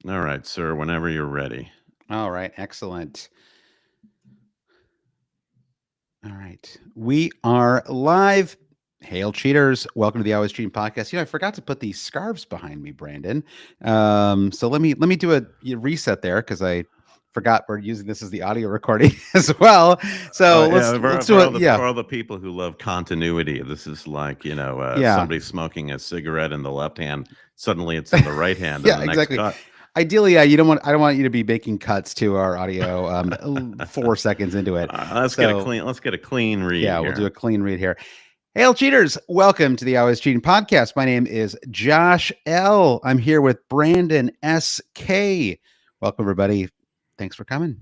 All right, sir, whenever you're ready. All right, excellent. All right, we are live. Hail cheaters! Welcome to the Always Cheating Podcast. I forgot to put these scarves behind me, Brandon. So let me do a reset there because I forgot we're using this as the audio recording as well. So Yeah, let's do it. Yeah, for all the people who love continuity, this is like yeah, somebody smoking a cigarette in the left hand. Suddenly, it's in the right hand in yeah, the next exactly. cut. Ideally, yeah, you don't want. I don't want you to be making cuts to our audio 4 seconds into it. So Let's get a clean read yeah, we'll do here. a clean read here. Hail cheaters! Welcome to the Always Cheating Podcast. My name is Josh L. I'm here with Brandon S.K. Welcome, everybody. Thanks for coming.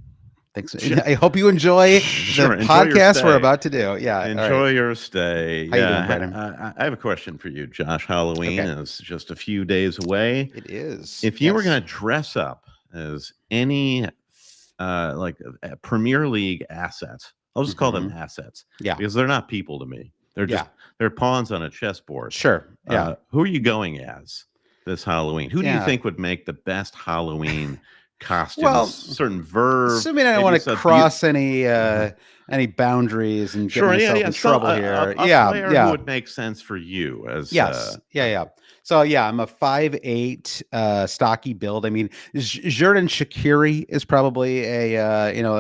Thanks. I hope you enjoy the Sure, enjoy your podcast we're stay. about to do. Yeah. All right. Enjoy your stay. How you doing, Yeah, Brandon? I have a question for you, Josh. Halloween Okay. is just a few days away. It is. If you were Yes. going to dress up as any Premier League assets, I'll just call them Mhm. assets Yeah. because they're not people to me. Yeah. They're pawns on a chessboard. Sure. Yeah. Who are you going as this Halloween? Who do you Yeah. think would make the best Halloween costumes? Well, Certain verve. assuming I don't Maybe want it's to a cross uh any boundaries and get Sure, yeah, myself yeah. in So trouble here. a Yeah. player who Yeah. would make sense for you as Yes. Yeah, yeah. So yeah, I'm a 5'8", stocky build. I mean, Xherdan Shaqiri is probably a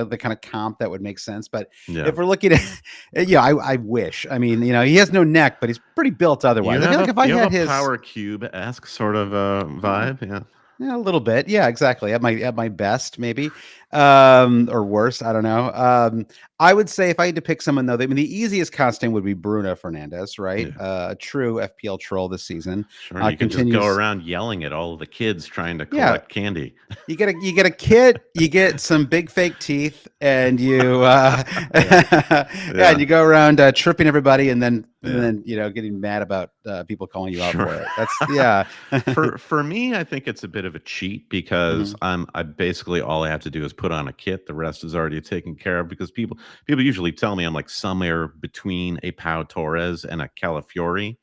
the kind of comp that would make sense. But yeah. if we're looking at, yeah, I wish. I mean, he has no neck, but he's pretty built otherwise. I feel like if I You have had a his Power Cube-esque sort of yeah, vibe, yeah. yeah, a little bit. Yeah, exactly. At my best, maybe, or worse. I don't know. I would say if I had to pick someone though, I mean, the easiest costume would be Bruno Fernandes, right? Yeah. A true FPL troll this season. Sure, you can just go Continues. around yelling at all of the kids trying to Yeah, collect candy. you get a kit, you get some big fake teeth, and you Yeah, yeah, and yeah, you go around tripping everybody, and then yeah. getting mad about people calling you out Sure. for it. That's yeah. For me, I think it's a bit of a cheat because Mhm. I basically all I have to do is put on a kit. The rest is already taken care of because people usually tell me I'm like somewhere between a Pau Torres and a Calafiori,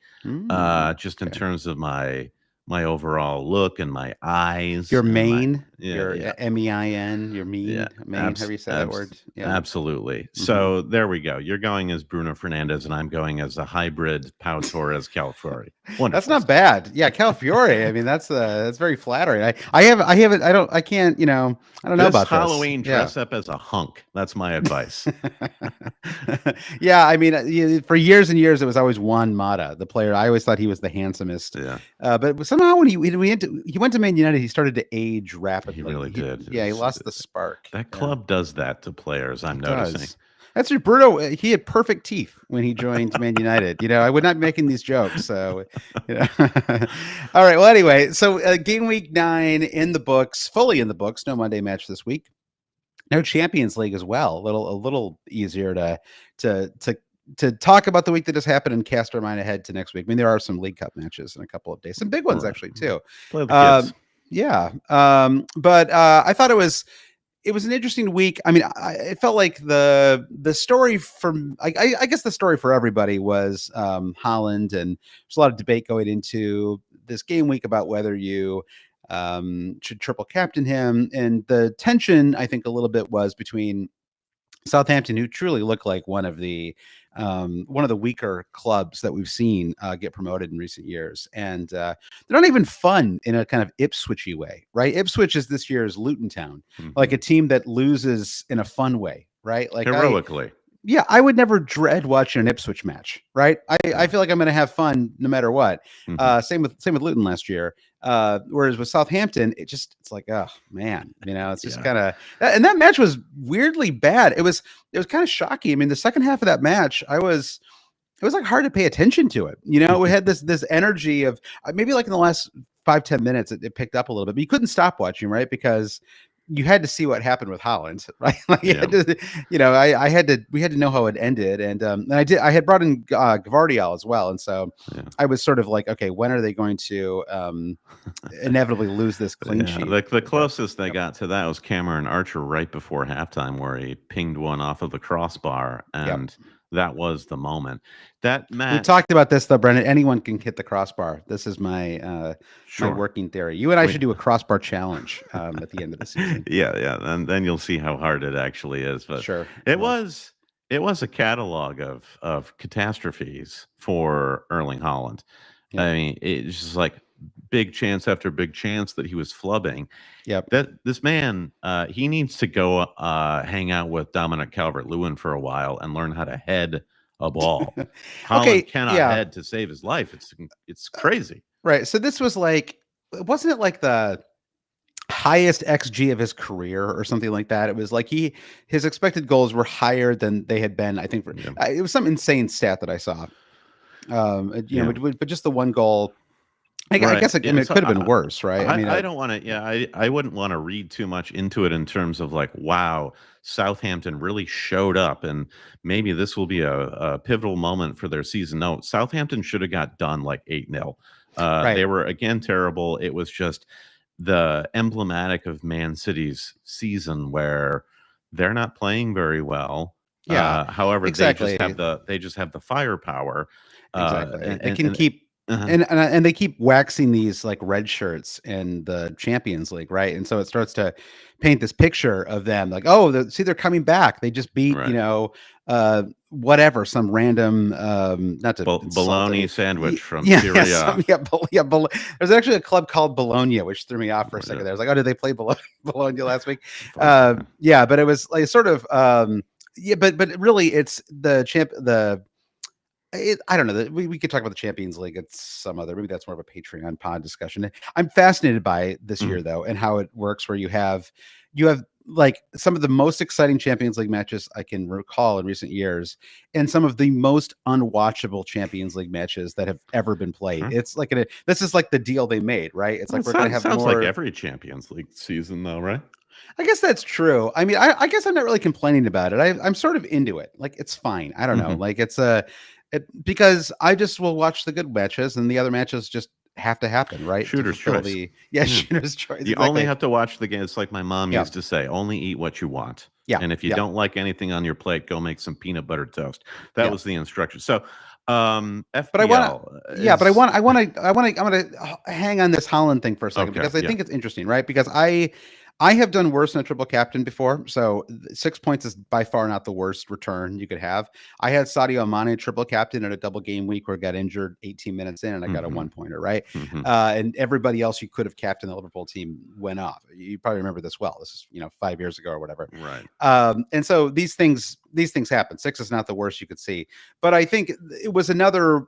just in Okay. terms of my overall look and my eyes Your and my main, yeah, your yeah. MEIN, your Yeah, main. However you say that word. Yeah. absolutely. Hmm. So there we go. You're going as Bruno Fernandez, and I'm going as a hybrid Pau Torres Calafiori. That's Wonderful not stuff. bad. Yeah, Calafiore. I mean, that's very flattering. I haven't. I can't. I don't know This about this. Halloween, Yeah. dress up as a hunk. That's my advice. Yeah, I mean, for years and years, it was always Juan Mata, the player. I always thought he was the handsomest, Yeah, but somehow when he went to Man United, he started to age he rapidly. really did. Yeah, he lost the spark. That Yeah, club does that to players. I'm it noticing. does. That's your Bruno. He had perfect teeth when he joined Man United. I would not be making these jokes. So, all right. Well, anyway, so game week 9 in the books, fully in the books. No Monday match this week. No Champions League as well. A little easier to to to talk about the week that just happened and cast our mind ahead to next week. I mean, there are some League Cup matches in a couple of days, some big ones All right, actually too. play the kids. Um, yeah, but I thought it was an interesting week. I mean, it felt like the story from I guess the story for everybody was Haaland, and there's a lot of debate going into this game week about whether you should triple captain him, and the tension I think a little bit was between Southampton, who truly look like one of the weaker clubs that we've seen get promoted in recent years, and they're not even fun in a kind of Ipswichy way, right? Ipswich is this year's Luton Town, like Mhm. a team that loses in a fun way, right? Like Heroically. yeah, I would never dread watching an Ipswich match, right? I Yeah. feel like I'm going to have fun no matter what. Mhm. Same with Luton last year. Whereas with Southampton, it's like, oh man, it's just Yeah. kind of. And that match was weirdly bad. It was kind of shocking. I mean, the second half of that match, it was like hard to pay attention to it. We had this energy of maybe like in the last 5-10 minutes, it picked up a little bit, but you couldn't stop watching, right? Because you had to see what happened with Haaland, right? Like you Yeah. had to, we had to know how it ended, and I had brought in Gvardiol as well, and so Yeah. I was sort of like, okay, when are they going to inevitably lose this clean Yeah, sheet? the But closest they yep, got to that was Cameron Archer right before halftime, where he pinged one off of the crossbar, yep, and that was the moment. That We match, talked about this though, Brendan. Anyone can hit the crossbar. This is my sure. working theory. You and I We, should do a crossbar challenge at the end of the season. yeah, and then you'll see how hard it actually is. But Sure. it Well, was it was a catalog of catastrophes for Erling Haaland. yep. I mean, it's just like big chance after big chance that he was flubbing. Yep. That this man, he needs to go hang out with Dominic Calvert-Lewin for a while and learn how to head a ball. Holland Okay. cannot Yeah. head to save his life. It's crazy. Right. So this was like, wasn't it like the highest XG of his career or something like that? It was like his expected goals were higher than they had been. I think Yeah, it was some insane stat that I saw. yeah. But just the one goal. I Right. guess I Yeah. mean it So could have been worse, right? I mean, I don't want to. Yeah, I wouldn't want to read too much into it in terms of like, wow, Southampton really showed up, and maybe this will be a pivotal moment for their season. No, Southampton should have got done like 8-0. right. They were again terrible. It was just the emblematic of Man City's season where they're not playing very well. Yeah. However, Exactly. they just have the firepower. Exactly. They can And keep uh and they keep waxing these like red shirts in the Champions League, right? And so it starts to paint this picture of them like, oh, see, they're coming back. They just beat, right. whatever, some random, not to insult Bologna any, sandwich from yeah, yeah, Serie A. There's actually a club called Bologna, which threw me off for a Yeah, second. There, I was like, oh, did they play Bologna last week? unfortunately. Yeah, but it was like sort of, yeah, but really, it's I don't know. We could talk about the Champions League. It's some other. Maybe that's more of a Patreon pod discussion. I'm fascinated by it this Mhm. year though, and how it works. Where you have like some of the most exciting Champions League matches I can recall in recent years, and some of the most unwatchable Champions League matches that have ever been played. Sure. It's like this is like the deal they made, right? It's Well, like we're gonna have sounds like more. every Champions League season, though, right? I guess that's true. I mean, I guess I'm not really complaining about it. I'm sort of into it. Like it's fine. I don't know. Hmm. Like because I just will watch the good matches and the other matches just have to happen, right? To Shooter's fulfill choice. the Yeah. shooter's choice. You only Exactly. have to watch the game. It's like my mom Yeah. used to say, only eat what you want. Yeah. And if you Yeah. don't like anything on your plate, go make some peanut butter toast. That Yeah. was the instruction. So, But I want to, FPL yeah, but is I'm going to hang on this Holland thing for a second okay. because I Yeah. think it's interesting, right? Because I have done worse than a triple captain before. So 6 points is by far not the worst return you could have. I had Sadio Mane triple captain in a double game week where I got injured 18 minutes in and I got a Hmm. 1-pointer, right? Hmm. And everybody else you could have captained the Liverpool team went off. You probably remember this well. This is, 5 years ago or whatever. Right. And so these things happen. 6 is not the worst you could see. But I think it was another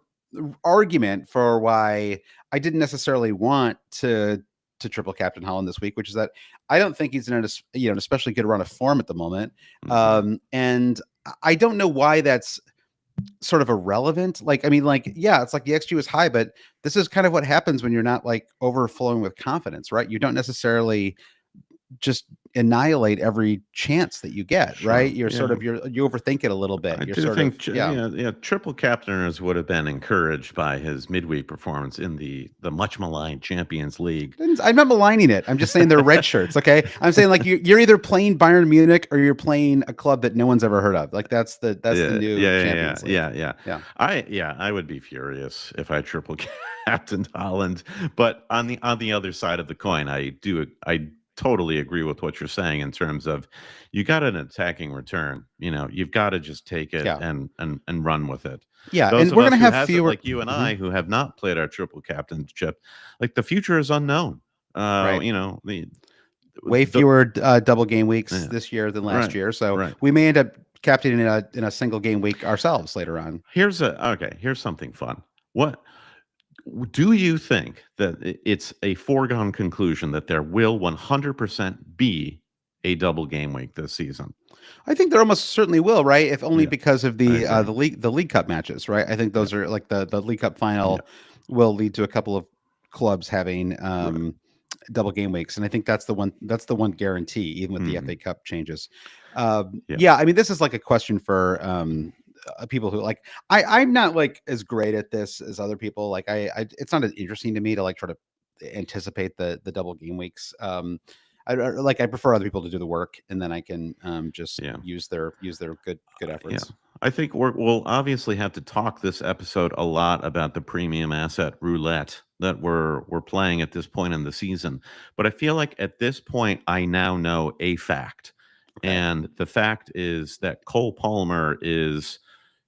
argument for why I didn't necessarily want to triple captain Holland this week, which is that I don't think he's in an especially good run of form at the moment. Hmm. And I don't know why that's sort of irrelevant. Like, I mean, like, yeah, it's like the XG was high, but this is kind of what happens when you're not like overflowing with confidence, right? You don't necessarily just annihilate every chance that you get, Sure. right? You're Yeah. sort of you overthink it a little bit. I You're do sort of think, yeah, triple captainers would have been encouraged by his midweek performance in the much maligned Champions League. I'm not maligning it. I'm just saying they're red shirts. Okay, I'm saying like you're either playing Bayern Munich or you're playing a club that no one's ever heard of. Like that's the Yeah, new Champions League. yeah. Yeah, I would be furious if I triple captained Holland. But on the other side of the coin, I totally agree with what you're saying in terms of you got an attacking return. You've got to just take it yeah, and run with it. yeah. Those And of we're us gonna who have hasn't, fewer. like you and Mhm, I, who have not played our triple captainship, like the future is unknown. right. Way The fewer double game weeks yeah, this year than last right, year, so right. we may end up captaining in a single game week ourselves later on. Here's something fun. What do you think that it's a foregone conclusion that there will 100% be a double game week this season? I think there almost certainly will, right? If only Yeah, because of I the agree. League Cup matches, right? I think Yeah, those are like the League Cup yeah, final will lead to a couple of clubs having right. double game weeks, and I think that's the one guarantee, even with the Mhm. FA Cup changes. Yeah, Yeah, I mean, this is like a question for people who like I'm not like as great at this as other people. Like it's not as interesting to me to like try to anticipate the double game weeks. I prefer other people to do the work, and then I can just yeah. use their good Yeah, efforts. I think we'll obviously have to talk this episode a lot about the premium asset roulette that we're playing at this point in the season. But I feel like at this point, I now know a fact, Okay. and the fact is that Cole Palmer is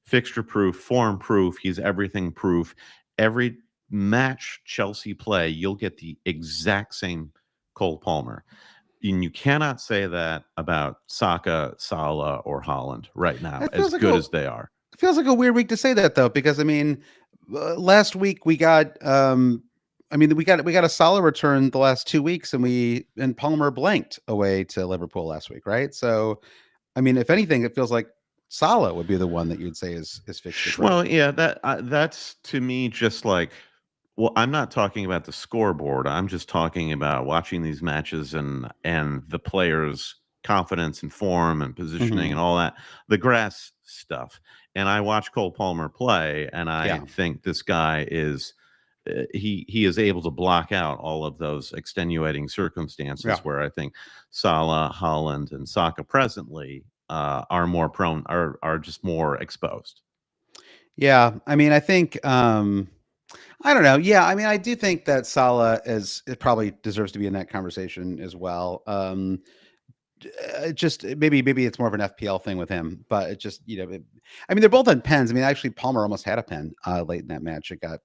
fixture proof, form proof. He's everything proof. Every match Chelsea play, you'll get the exact same Cole Palmer. And you cannot say that about Saka, Salah, or Haaland right now, It as feels like good as they are. it feels like a weird week to say that though, because I mean, last week we got we got a solid return the last 2 weeks, and Palmer blanked away to Liverpool last week, right? So I mean, if anything, it feels like Salah would be the one that you'd say is fixture proof. Well, yeah, that's to me just like, well, I'm not talking about the scoreboard. I'm just talking about watching these matches and the players' confidence and form and positioning Hmm. and all that, the grass stuff. And I watch Cole Palmer play, and I Yeah, think this guy is he is able to block out all of those extenuating yeah. circumstances where I think Salah, Holland, and Saka presently are more prone, are just more exposed. Yeah, I mean, I think I don't know. Yeah, I mean, I do think that Salah is it probably deserves to be in that conversation as well. Just maybe it's more of an FPL thing with him, but it just I mean they're both on pens. I mean actually Palmer almost had a pen late in that match. It got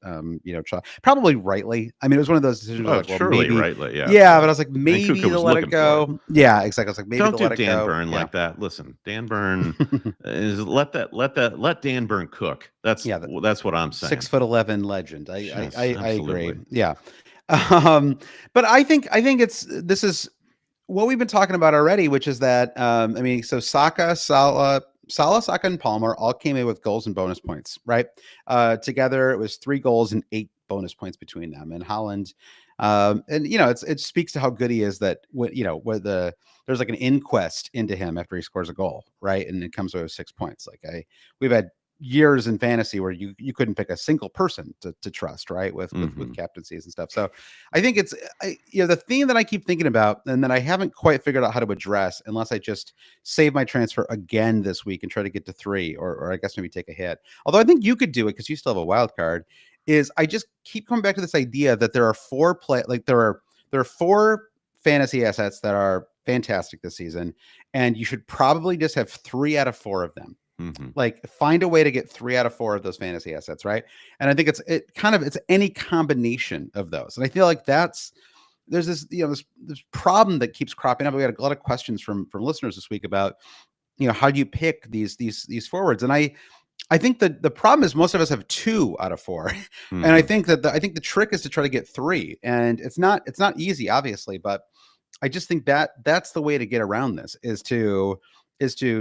probably rightly. I mean it was one of those decisions where Oh, like well surely, maybe right? Yeah, yeah, but I absolutely. was like And maybe Kuka to was let it looking for it. go. Yeah, exactly. I was like maybe Don't to do let it Dan go. Burn Yeah, like that. Listen, Dan Burn is let Dan Burn cook. yeah. That's what I'm saying. 6'11" legend. Yes, I agree. absolutely. Yeah, um, but I think this is what we've been talking about already, which is that I mean, so Salah, Saka, and Palmer all came in with goals and bonus points, right? Together, it was 3 goals and 8 bonus points between them. And Haaland, and it speaks to how good he is that where there's like an inquest into him after he scores a goal, right? And it comes with 6 points. We've had years in fantasy where you couldn't pick a single person to trust, right? With Hmm. captaincies and stuff. So I think the theme that I keep thinking about and that I haven't quite figured out how to address unless I just save my transfer again this week and try to get to 3 or I guess maybe take a hit. Although I think you could do it because you still have a wild card. Is I just keep coming back to this idea that there are there are 4 fantasy assets that are fantastic this season, and you should probably just have 3 out of 4 of them. Hmm. Like find a way to get 3 out of 4 of those fantasy assets, right? And I think it's any combination of those. And I feel like there's this problem that keeps cropping up. We had a lot of questions from listeners this week about how do you pick these forwards? And I think that the problem is most of us have 2 out of 4, and I Hmm. think that I think the trick is to try to get 3, and it's not easy, obviously, but I just think that that's the way to get around this is to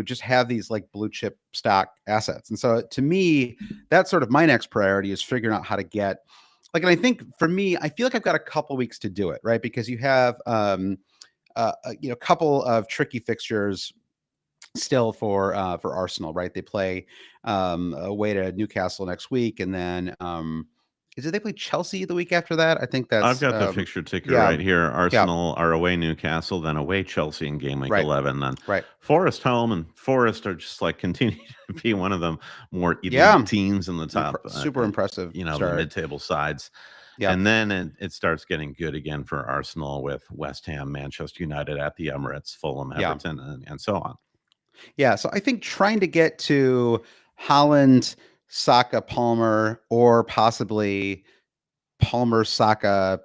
just have these like blue chip stock assets. And so to me, that's sort of my next priority is figuring out how to get like, and I think for me, I feel like I've got a couple weeks to do it, right? Because you have a couple of tricky fixtures still for Arsenal, right? They play away to Newcastle next week, and then is it they play Chelsea the week after that? I think I've that's got the fixture ticker yeah, right here. yeah, Arsenal are away Newcastle, then away Chelsea in game week right, 11, then right, Forest home, and Forest are just like continue to be one of the more elite yeah, teams in the top, super impressive the start. mid-table sides. Yeah, And then it starts getting good again for Arsenal with West Ham, Manchester United at the Emirates, Fulham, yeah. Everton, and so on. Yeah, so I think trying to get to Holland, Saka, Palmer, or possibly Palmer, Saka,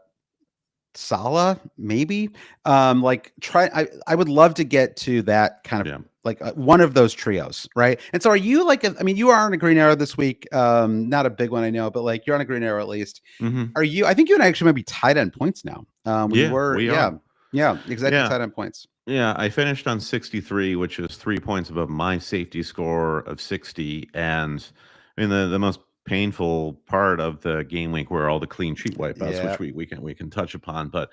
Salah, maybe. I would love to get to that kind of Yeah. like one of those trios, right? And so, are you like? I mean, you are on a green arrow this week. Not a big one, I know, but like you're on a green arrow at least. Hmm. Are you? I think you and I actually might be tied on points now. We Yeah, were, we yeah, are. yeah, exactly Yeah. tied on points. Yeah, I finished on 63, which is 3 points above my safety score of 60. And I mean, the most painful part of the game week were all the clean sheet wipeouts, Yeah, which we can touch upon. But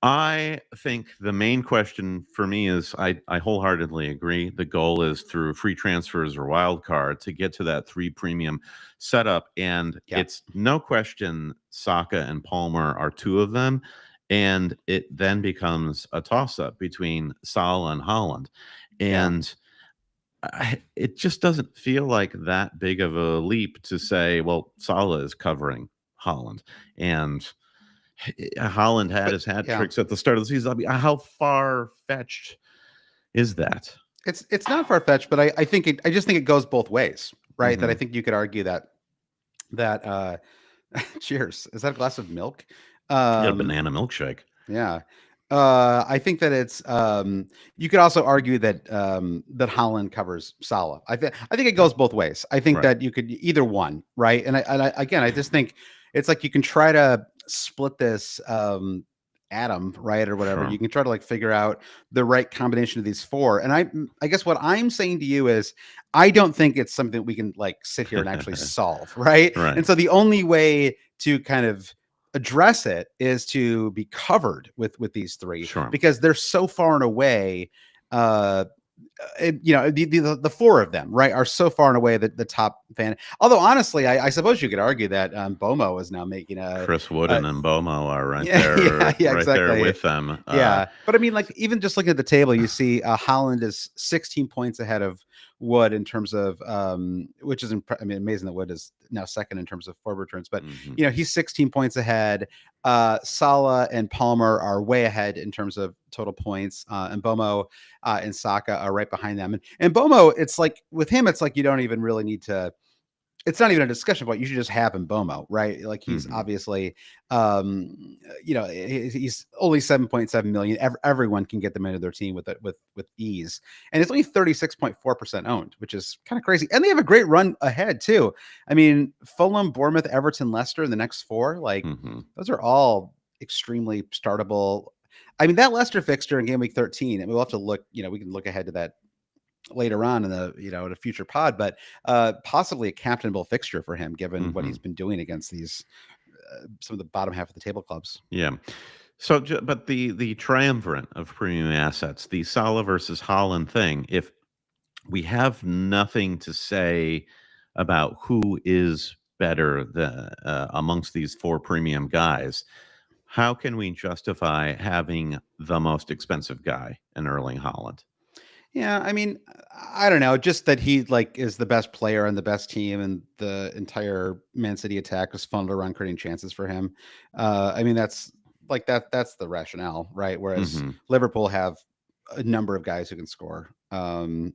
I think the main question for me is I wholeheartedly agree. The goal is through free transfers or wild card to get to that 3 premium setup. And yeah, it's no question Saka and Palmer are 2 of them. And it then becomes a toss up between Salah and Holland. yeah. And it just doesn't feel like that big of a leap to say, well, Salah is covering Haaland, and Haaland had But his hat yeah, tricks at the start of the season. I mean, how far fetched is that? it's not far fetched, but I think I just think it goes both ways, right? That I Hmm. think you could argue that cheers. Is that a glass of milk? You got a Um, banana milkshake. yeah. I think that it's you could also argue that that Holland covers Salah. I think it Yeah. goes both ways. I think Right. that you could either one, right? And again, I just think it's like you can try to split this atom, right, or whatever. Sure. You can try to like figure out the right combination of these four. And I guess what I'm saying to you is I don't think it's something that we can like sit here and actually solve, right? Right. And so the only way to kind of address it is to be covered with these three Sure. because they're so far and away uh the four of them, right, are so far and away the top fan. Although honestly, I suppose you could argue that Bomo is now making Chris a Wooden and Mbeumo are yeah, right there exactly. with them. Yeah, but I mean, like even just looking at the table, you see Holland is 16 points ahead of Wood in terms of which is I mean amazing that Wood is now second in terms of forward returns, but Mhm. you know he's 16 points ahead. Salah and Palmer are way ahead in terms of total points, and Bomo and Saka are right behind them. And Bomo, it's like with him, it's like you don't even really need to, it's not even a discussion point. You should just have Mbeumo, right? Like he's Mhm. obviously, he's only 7.7 million. Everyone can get them into their team with it with ease, and it's only 36.4% owned, which is kind of crazy. And they have a great run ahead too. I mean, Fulham, Bournemouth, Everton, Leicester in the next four, like Mhm. those are all extremely startable. I mean, that Leicester fixture in game week 13, and we'll have to look. You know, we can look ahead to that later on in the in a future pod, but possibly a captainable fixture for him given what he's Mhm. been doing against these some of the bottom half of the table clubs. Yeah. So, but the triumvirate of premium assets, the Salah versus Holland thing, if we have nothing to say about who is better amongst these four premium guys, how can we justify having the most expensive guy in Erling Holland? Yeah, I mean, I don't know, just that he like is the best player on the best team, and the entire Man City attack was funneled around creating chances for him. I mean, that's like that's the rationale, right? Whereas Hmm. Liverpool have a number of guys who can score, and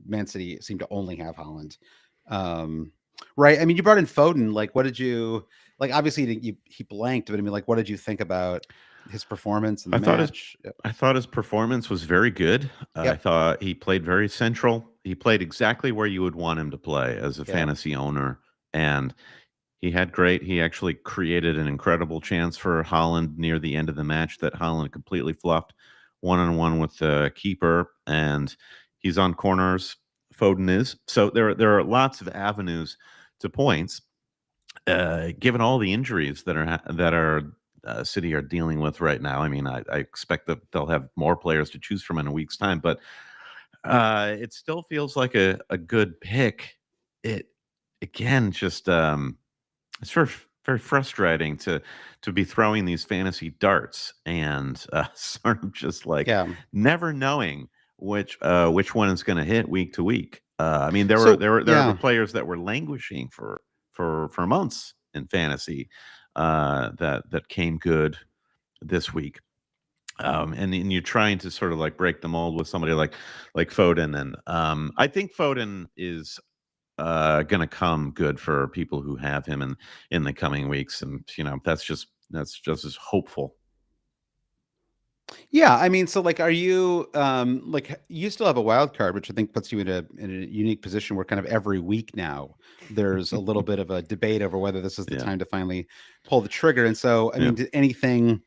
Man City seem to only have Holland. Right? I mean, you brought in Foden. Like, what did you like? Obviously, he blanked, but I mean, like, what did you think about his performance in the I thought his match? Yep. I thought his performance was very good. I Yep. thought he played very central. He played exactly where you would want him to play as a Yeah. fantasy owner, and he had great. He actually created an incredible chance for Holland near the end of the match that Holland completely fluffed, one on one with the keeper, and he's on corners. Foden is so there are lots of avenues to points. Given all the injuries that are City are dealing with right now, I mean, I expect that they'll have more players to choose from in a week's time, but it still feels like a good pick. It again just it's very frustrating to be throwing these fantasy darts and sort of just like Yeah. never knowing which one is going to hit week to week. I mean, So there were yeah, players that were languishing for months in fantasy that came good this week. And you're trying to sort of like break the mold with somebody like Foden, and I think Foden is going to come good for people who have him in the coming weeks, and that's just as hopeful. yeah. I mean, so like, are you like you still have a wild card, which I think puts you in a unique position where kind of every week now there's a little bit of a debate over whether this is the Yeah, time to finally pull the trigger. And so, I yeah. mean,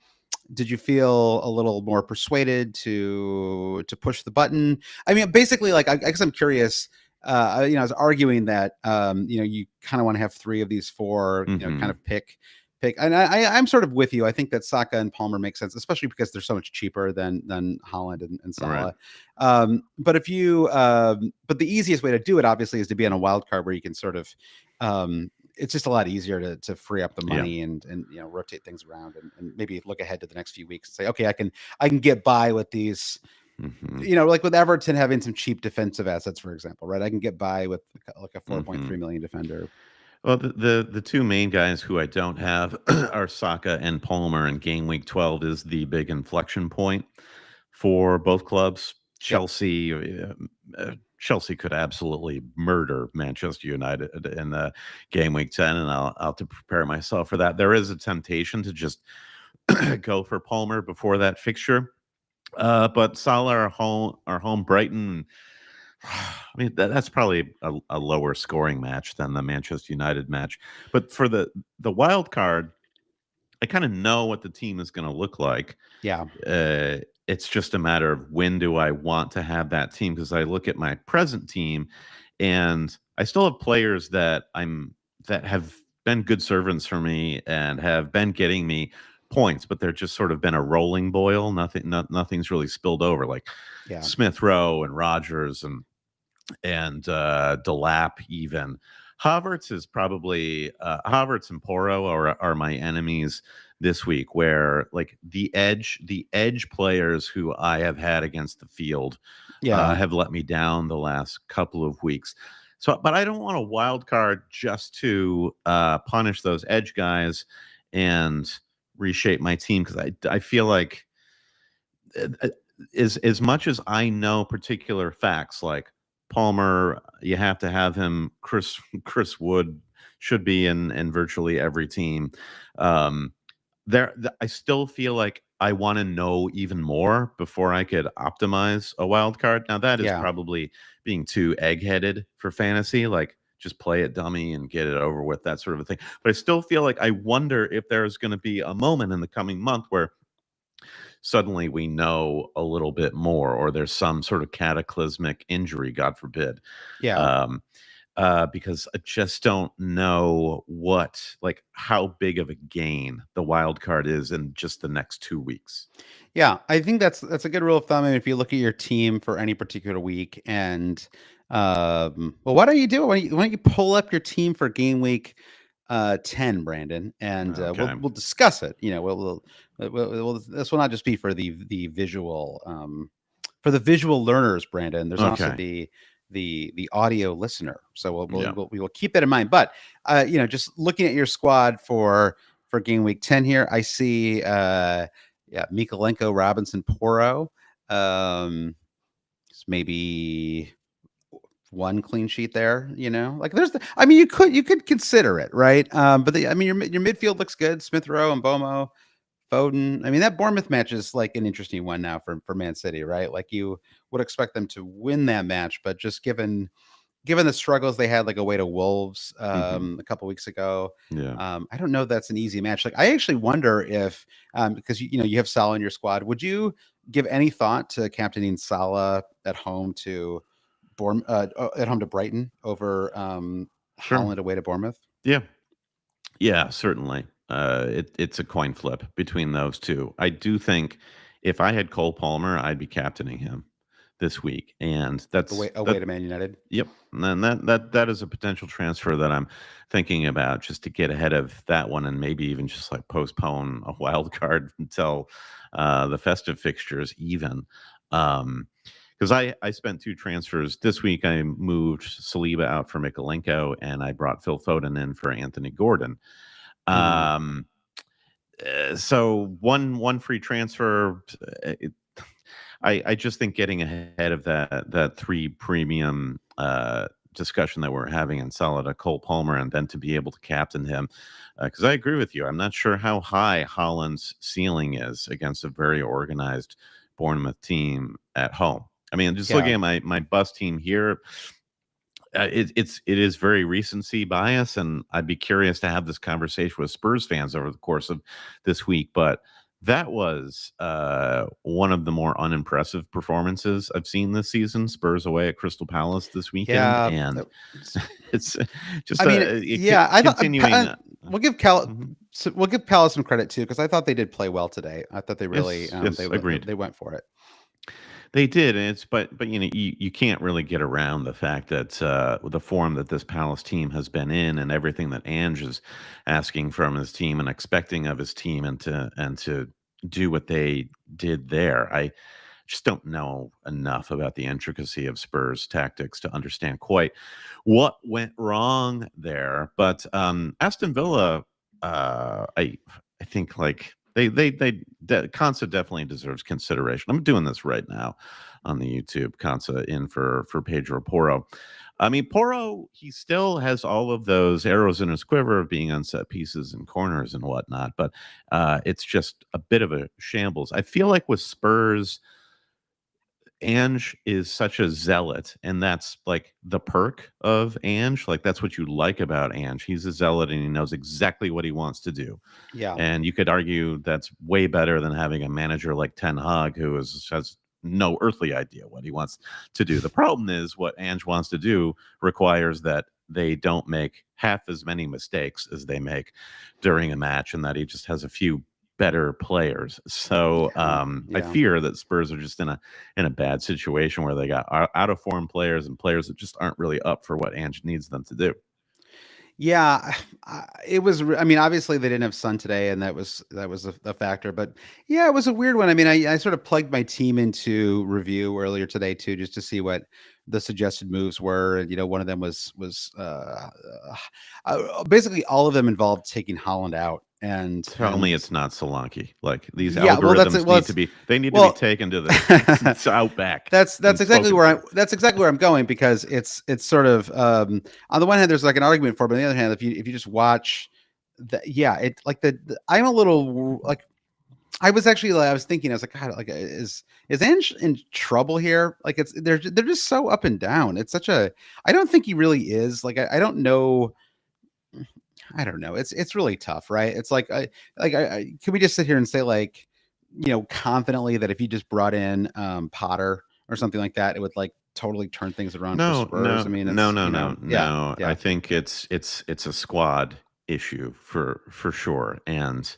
did you feel a little more persuaded to push the button? I mean, basically, like I guess I'm curious. I was arguing that you kind of want to have three of these four, kind Hmm. of pick, and I'm sort of with you. I think that Saka and Palmer make sense, especially because they're so much cheaper than Holland and Right. Salah. But the easiest way to do it, obviously, is to be on a wild card where you can sort of it's just a lot easier to free up the Yeah. money and rotate things around and maybe look ahead to the next few weeks and say, okay, I can get by with these Hmm. like with Everton having some cheap defensive assets, for example, right? I can get by with like a Hmm. 4.3 million defender. Well, the two main guys who I don't have are Saka and Palmer, and game week 12 is the big inflection point for both clubs. Yep. Chelsea could absolutely murder Manchester United in the game week 10, and I'll have to prepare myself for that. There is a temptation to just go for Palmer before that fixture. But Salah are home Brighton. I mean, that's probably a lower scoring match than the Manchester United match. But for the wild card, I kind of know what the team is going to look like. Yeah. Uh, it's just a matter of when do I want to have that team, because I look at my present team, and I still have players that have been good servants for me and have been getting me points, but they're just sort of been a rolling boil. Nothing's really spilled over, like Yeah. Smith Rowe and Rogers and Delap even. Havertz is probably Havertz and Porro are my enemies this week, where like the edge players who I have had against the field Yeah. have let me down the last couple of weeks. So, but I don't want a wild card just to punish those edge guys and reshape my team, because I feel like as much as I know particular facts, like Palmer, you have to have him. Chris Wood should be in virtually every team. Um, I still feel like I want to know even more before I could optimize a wild card. Now that is Yeah. probably being too egg-headed for fantasy, like just play it dummy and get it over with, that sort of a thing. But I still feel like I wonder if there's going to be a moment in the coming month where suddenly we know a little bit more, or there's some sort of cataclysmic injury, God forbid. Yeah. Um, because I just don't know like how big of a gain the wild card is in just the next 2 weeks. Yeah, I think that's a good rule of thumb. And if you look at your team for any particular week, and well, why don't you do it? Why don't you pull up your team for game week 10, Brandon, and Okay. we'll discuss it. This will not just be for the visual for the visual learners, Brandon. There's also Okay. the audio listener. So Yeah. we will keep that in mind. But just looking at your squad for game week 10 here, I see yeah, Mikolenko, Robinson, Porro. Maybe one clean sheet there. Like I mean, you could consider it, right? But your midfield looks good. Smith Rowe and Mbeumo, Foden. I mean, that Bournemouth match is like an interesting one now for Man City, right? Like you would expect them to win that match, but just given the struggles they had, like away to Wolves Hmm. a couple weeks ago, Yeah. I don't know if that's an easy match. Like I actually wonder if because you have Salah in your squad, would you give any thought to captaining Salah at home to at home to Brighton over Sure. Haaland away to Bournemouth? Yeah. Yeah, certainly. It's a coin flip between those two. I do think if I had Cole Palmer, I'd be captaining him this week, and Away to Man United. yep, and that is a potential transfer that I'm thinking about, just to get ahead of that one, and maybe even just like postpone a wild card until the festive fixtures even. Because I spent two transfers this week. I moved Saliba out for Mikolenko, and I brought Phil Foden in for Anthony Gordon. Mhm. Um, so one free transfer. I just think getting ahead of that three premium discussion that we're having in Salah to Cole Palmer, and then to be able to captain him, because I agree with you. I'm not sure how high Haaland's ceiling is against a very organized Bournemouth team at home. I mean, just looking Yeah. at my bus team here, it is very recency bias, and I'd be curious to have this conversation with Spurs fans over the course of this week. But that was one of the more unimpressive performances I've seen this season. Spurs away at Crystal Palace this weekend, Yeah. and it's just I mean, yeah, I thought continuing. we'll give Mhm. We'll give Palace some credit too, because I thought they did play well today. I thought they really Yes, yes, agreed. they went for it. They did, and but you can't really get around the fact that with the form that this Palace team has been in, and everything that Ange is asking from his team and expecting of his team, and to do what they did there. I just don't know enough about the intricacy of Spurs tactics to understand quite what went wrong there. But Aston Villa, I think like Konsa definitely deserves consideration. I'm doing this right now on the YouTube. Konsa in for Pedro Porro. I mean, Porro, he still has all of those arrows in his quiver of being on set pieces and corners and whatnot, but it's just a bit of a shambles. I feel like with Spurs, Ange is such a zealot, and that's like the perk of Ange. Like that's what you like about Ange. He's a zealot, and he knows exactly what he wants to do. Yeah. And you could argue that's way better than having a manager like Ten Hag, who has no earthly idea what he wants to do. The problem is what Ange wants to do requires that they don't make half as many mistakes as they make during a match, and that he just has a few better players. So I fear that Spurs are just in a bad situation where they got out of form players and players that just aren't really up for what Ange needs them to do. Yeah, it was. I mean, obviously they didn't have sun today, and that was a factor. But yeah, it was a weird one. I mean, I sort of plugged my team into review earlier today too, just to see what the suggested moves were. And one of them was basically all of them involved taking Haaland out. And tell me it's not Solanke. Like these yeah, algorithms need to be taken to the outback. That's exactly where I'm going, because it's sort of on the one hand there's like an argument for it, but on the other hand, if you just watch I'm a little like I was thinking, I was like, God, like is Ange in trouble here? Like they're just so up and down. It's such a I don't think he really is. Like I don't know. I don't know. It's really tough, right? It's like can we just sit here and say like, confidently that if you just brought in Potter or something like that, it would like totally turn things around for Spurs? I mean, no. I think it's a squad issue for sure, and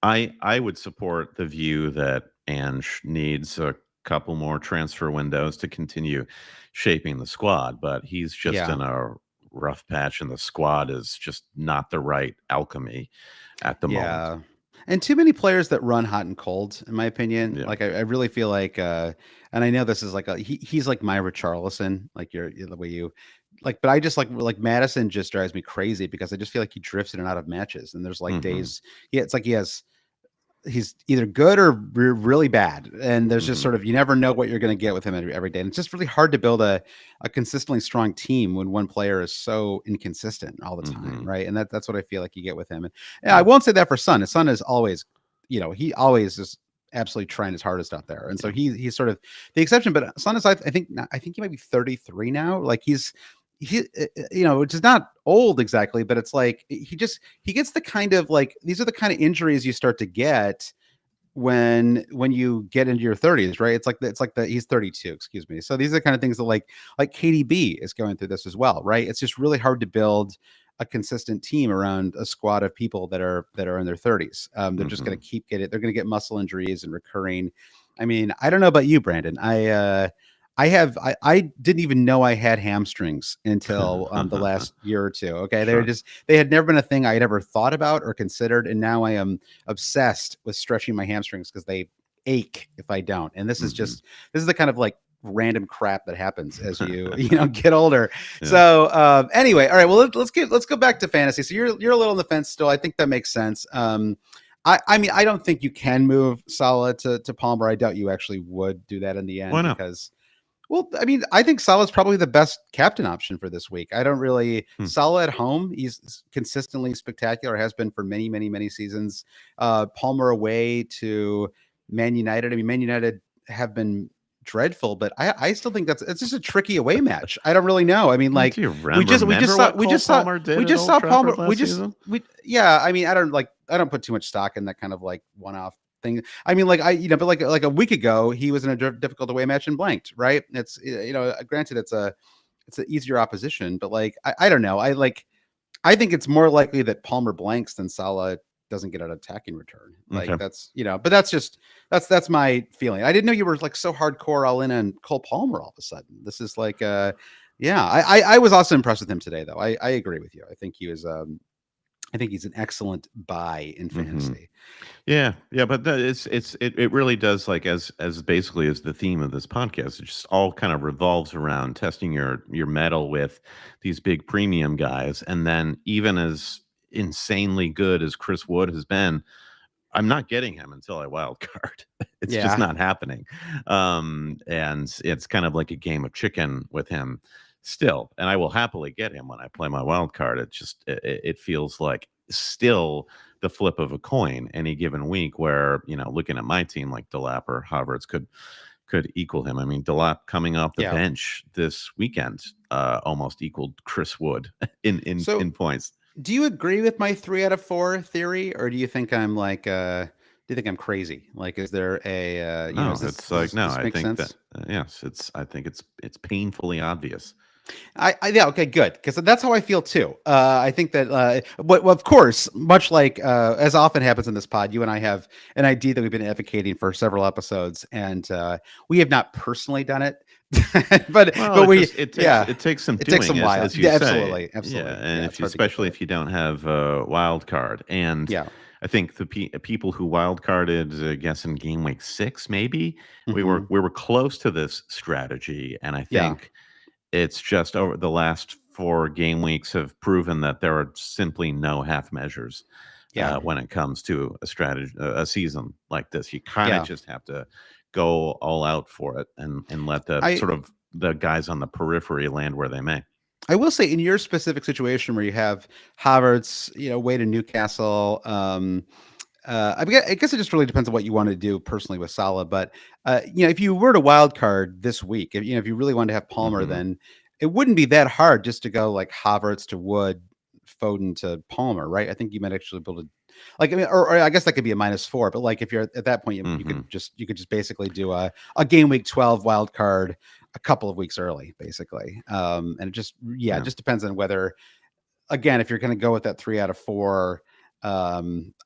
I would support the view that Ange needs a couple more transfer windows to continue shaping the squad, but he's just in a rough patch, and the squad is just not the right alchemy at the moment. And too many players that run hot and cold, in my opinion. Yeah. Like I really feel like, and I know this is like he's like my Richarlison, like you're the way you like, but I just like Madison just drives me crazy because I just feel like he drifts in and out of matches, and there's like days, it's like he's either good or really bad, and there's just sort of you never know what you're going to get with him every day, and it's just really hard to build a consistently strong team when one player is so inconsistent all the time, right? And that's what I feel like you get with him. And I won't say that for Son. His son is always, he always is absolutely trying his hardest out there, and so he's sort of the exception. But Son is, I think he might be 33 now. Like he which is not old exactly, but it's like he gets the kind of like, these are the kind of injuries you start to get when you get into your 30s, right? It's like he's 32, excuse me. So these are the kind of things that like KDB is going through this as well, right? It's just really hard to build a consistent team around a squad of people that are in their 30s. They're just going to they're going to get muscle injuries and recurring. I mean, I don't know about you, Brandon. I didn't even know I had hamstrings until the last year or two. Okay. Sure. They had never been a thing I had ever thought about or considered. And now I am obsessed with stretching my hamstrings because they ache if I don't. And this is the kind of like random crap that happens as you get older. Yeah. So anyway, all right, well, let's go back to fantasy. So you're a little on the fence still. I think that makes sense. I mean, I don't think you can move Salah to Palmer. I doubt you actually would do that in the end. Why not? Because, well, I mean, I think Salah's probably the best captain option for this week. I don't really Salah at home. He's consistently spectacular, has been for many, many, many seasons. Palmer away to Man United. I mean, Man United have been dreadful, but I still think it's just a tricky away match. I don't really know. I mean, like we just saw Palmer. Yeah. I mean, I don't put too much stock in that kind of like one-off thing. I mean, like but like a week ago, he was in a difficult away match and blanked, right? It's granted it's an easier opposition, but like I don't know. I think it's more likely that Palmer blanks than Salah doesn't get an attacking return. Like that's but that's my feeling. I didn't know you were like so hardcore all in on Cole Palmer all of a sudden. This is like I was also impressed with him today though. I agree with you. I think he was I think he's an excellent buy in Hmm. fantasy. Yeah, yeah, but it really does, like, as basically as the theme of this podcast. It just all kind of revolves around testing your metal with these big premium guys, and then even as insanely good as Chris Wood has been, I'm not getting him until I wild card. It's just Yeah. not happening. And it's kind of like a game of chicken with him still. And I will happily get him when I play my wild card. It feels like still the flip of a coin any given week where, looking at my team like Delap or Havertz could equal him. I mean, Delap coming off the Yeah. bench this weekend almost equaled Chris Wood in So points. do you agree with my 3 out of 4 theory, or do you think I'm like, do you think I'm crazy? Like, is there a, No, is this, it's like, no, this I make think that sense? yes, I think it's painfully obvious. Yeah, okay, good, because that's how I feel too. I think that, but well, of course, much like as often happens in this pod, you and I have an idea that we've been advocating for several episodes, and we have not personally done it, Well, but it we, just it takes yeah, it takes some it takes doing, some as while. you Yeah, say. absolutely, Yeah, absolutely. and Yeah, if it's you, hard to get especially there. if you don't have a wild card, and Yeah. I think the people who wild carded, I guess in game week 6, maybe we were Hmm. we were close to this strategy, and I Yeah. think it's just over the last 4 game weeks have proven that there are simply no half measures Yeah. when it comes to a strategy, a season like this. You kind of Yeah. just have to go all out for it and let the I sort of the guys on the periphery land where they may. I will say in your specific situation where you have Havertz, away to Newcastle, I guess it just really depends on what you want to do personally with Salah. But if you were to wild card this week, if you really wanted to have Palmer, Hmm. then it wouldn't be that hard just to go like Havertz to Wood, Foden to Palmer, right? I think you might actually be able to, like, I mean, or I guess that could be a -4. But like if you're at that point, Hmm. you could just basically do a game week 12 wild card a couple of weeks early, basically. And it just, yeah, it Yeah. just depends on whether, again, if you're going to go with that 3 out of 4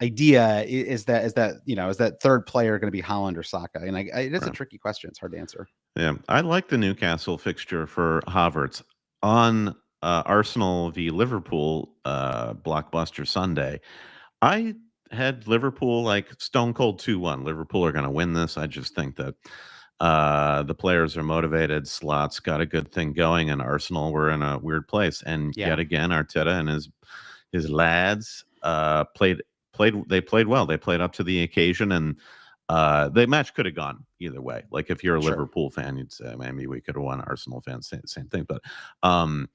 idea, is that third player going to be Haaland or Saka? And it is a Right. tricky question. It's hard to answer. Yeah. I like the Newcastle fixture for Havertz on Arsenal v Liverpool blockbuster Sunday. I had Liverpool like stone cold 2-1. Liverpool are going to win this. I just think that the players are motivated. Slot's got a good thing going, and Arsenal were in a weird place. And Yeah, yet again, Arteta and his lads played well. They played up to the occasion, and the match could have gone either way. Like if you're a sure. Liverpool fan, you'd say maybe we could have won. Arsenal fans, same thing. But um,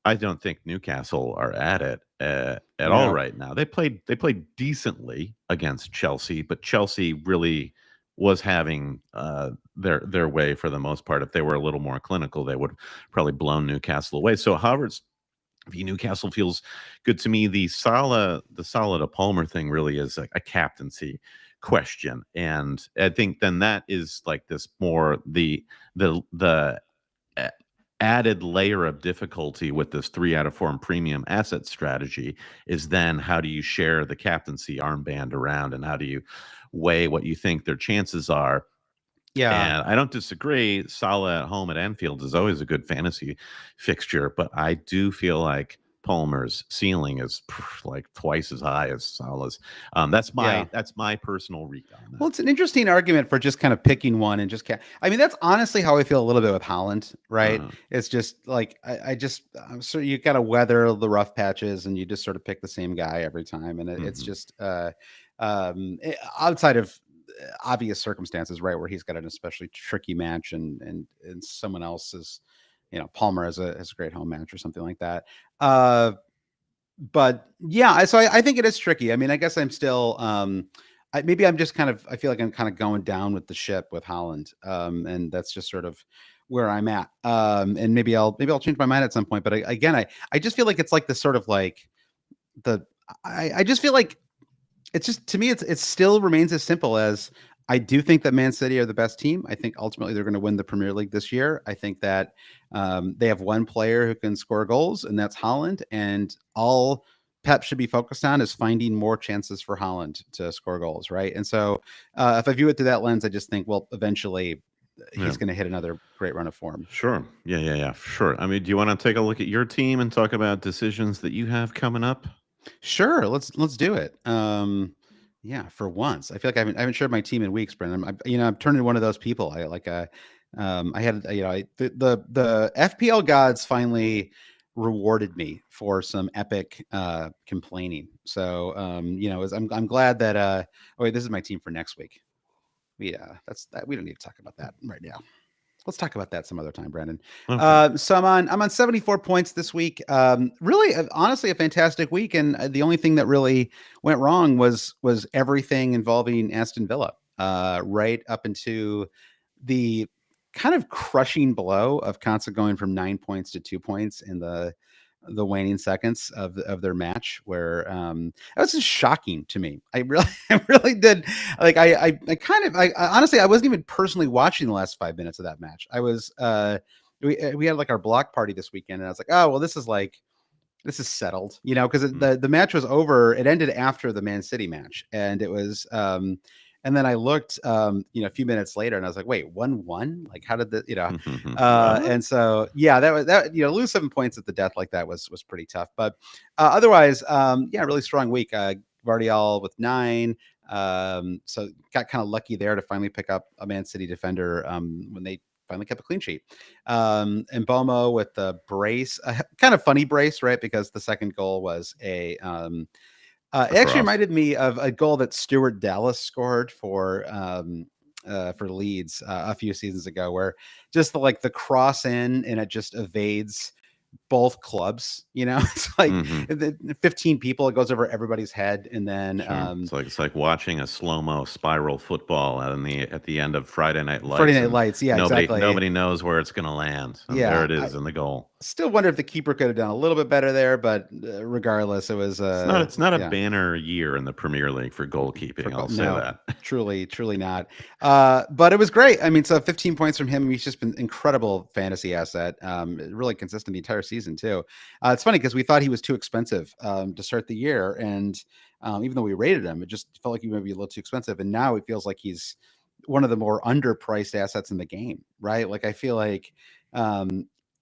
I don't think Newcastle are at it at all Yeah, right now. They played decently against Chelsea, but Chelsea really was having their way for the most part. If they were a little more clinical, they would have probably blown Newcastle away. So Havertz v Newcastle feels good to me. The Salah to Palmer thing really is a captaincy question, and I think then that is like this more the a- added layer of difficulty with this 3 out of 4 premium asset strategy is then how do you share the captaincy armband around, and how do you weigh what you think their chances are. yeah. And I don't disagree. Salah at home at Anfield is always a good fantasy fixture, but I do feel like Palmer's ceiling is like twice as high as Salah's. Yeah. That's my personal read on Well, that. it's an interesting argument for just kind of picking one and just I mean, that's honestly how I feel a little bit with Holland, right? Uh, It's just like I'm sure you got to weather the rough patches and you just sort of pick the same guy every time, and it's mhm, just outside of obvious circumstances, right, where he's got an especially tricky match and someone else is, Palmer has a great home match or something like that. Uh, but yeah, I think it is tricky. I mean, I guess I'm still maybe I'm just kind of I feel like I'm kind of going down with the ship with Holland. And that's just sort of where I'm at. And maybe I'll change my mind at some point. But again, I just feel like it's like the sort of like the I just feel like it's just to me it still remains as simple as I do think that Man City are the best team. I think ultimately they're going to win the Premier League this year. I think that they have one player who can score goals, and that's Holland. And all Pep should be focused on is finding more chances for Holland to score goals, right? And so, if I view it through that lens, I just think, well, eventually yeah, he's going to hit another great run of form. sure. Yeah, yeah, yeah, sure. I mean, do you want to take a look at your team and talk about decisions that you have coming up? Sure, let's do it. Yeah, for once, I feel like I haven't shared my team in weeks, Brendan. I'm turning into one of those people. I had the FPL gods finally rewarded me for some epic complaining. So I'm glad that. Oh wait, this is my team for next week. Yeah, that's that. We don't need to talk about that right now. Let's talk about that some other time, Brandon. Okay. So I'm on 74 points this week. Really, honestly, a fantastic week. And the only thing that really went wrong was everything involving Aston Villa, right up into the kind of crushing blow of Consa going from 9 points to 2 points in the waning seconds of their match, where that was just shocking to me. I really I really did, like, I honestly, I wasn't even personally watching the last 5 minutes of that match. I was we had like our block party this weekend, and I was like, oh well, this is settled, because Mm. the match was over. It ended after the Man City match, and it was and then I looked a few minutes later, and I was like, wait, 1-1? Like, how did What? and so yeah, that lose 7 points at the death like that was pretty tough. But otherwise, yeah, really strong week. Vardial with 9. So got kind of lucky there to finally pick up a Man City defender when they finally kept a clean sheet. And Mbeumo with the brace, kind of funny brace, right? Because the second goal was A it actually cross. reminded me of a goal that Stuart Dallas scored for Leeds a few seasons ago, where just the cross in and it just evades both clubs. It's like Hmm. 15 people, it goes over everybody's head, and then Sure. It's like watching a slow-mo spiral football at the end of Friday Night Friday Lights, Night and Lights. Yeah, nobody exactly. nobody knows where it's going to land, and there Yeah, it is in the goal. still wonder if the keeper could have done a little bit better there, but regardless, it was It's not a yeah. banner year in the Premier League for goalkeeping. I'll say No, that. truly not. But it was great. I mean, so 15 points from him. He's just been incredible fantasy asset. Really consistent the entire season too. It's funny because we thought he was too expensive to start the year, and even though we rated him, it just felt like he might be a little too expensive. And now it feels like he's one of the more underpriced assets in the game, right? Like I feel like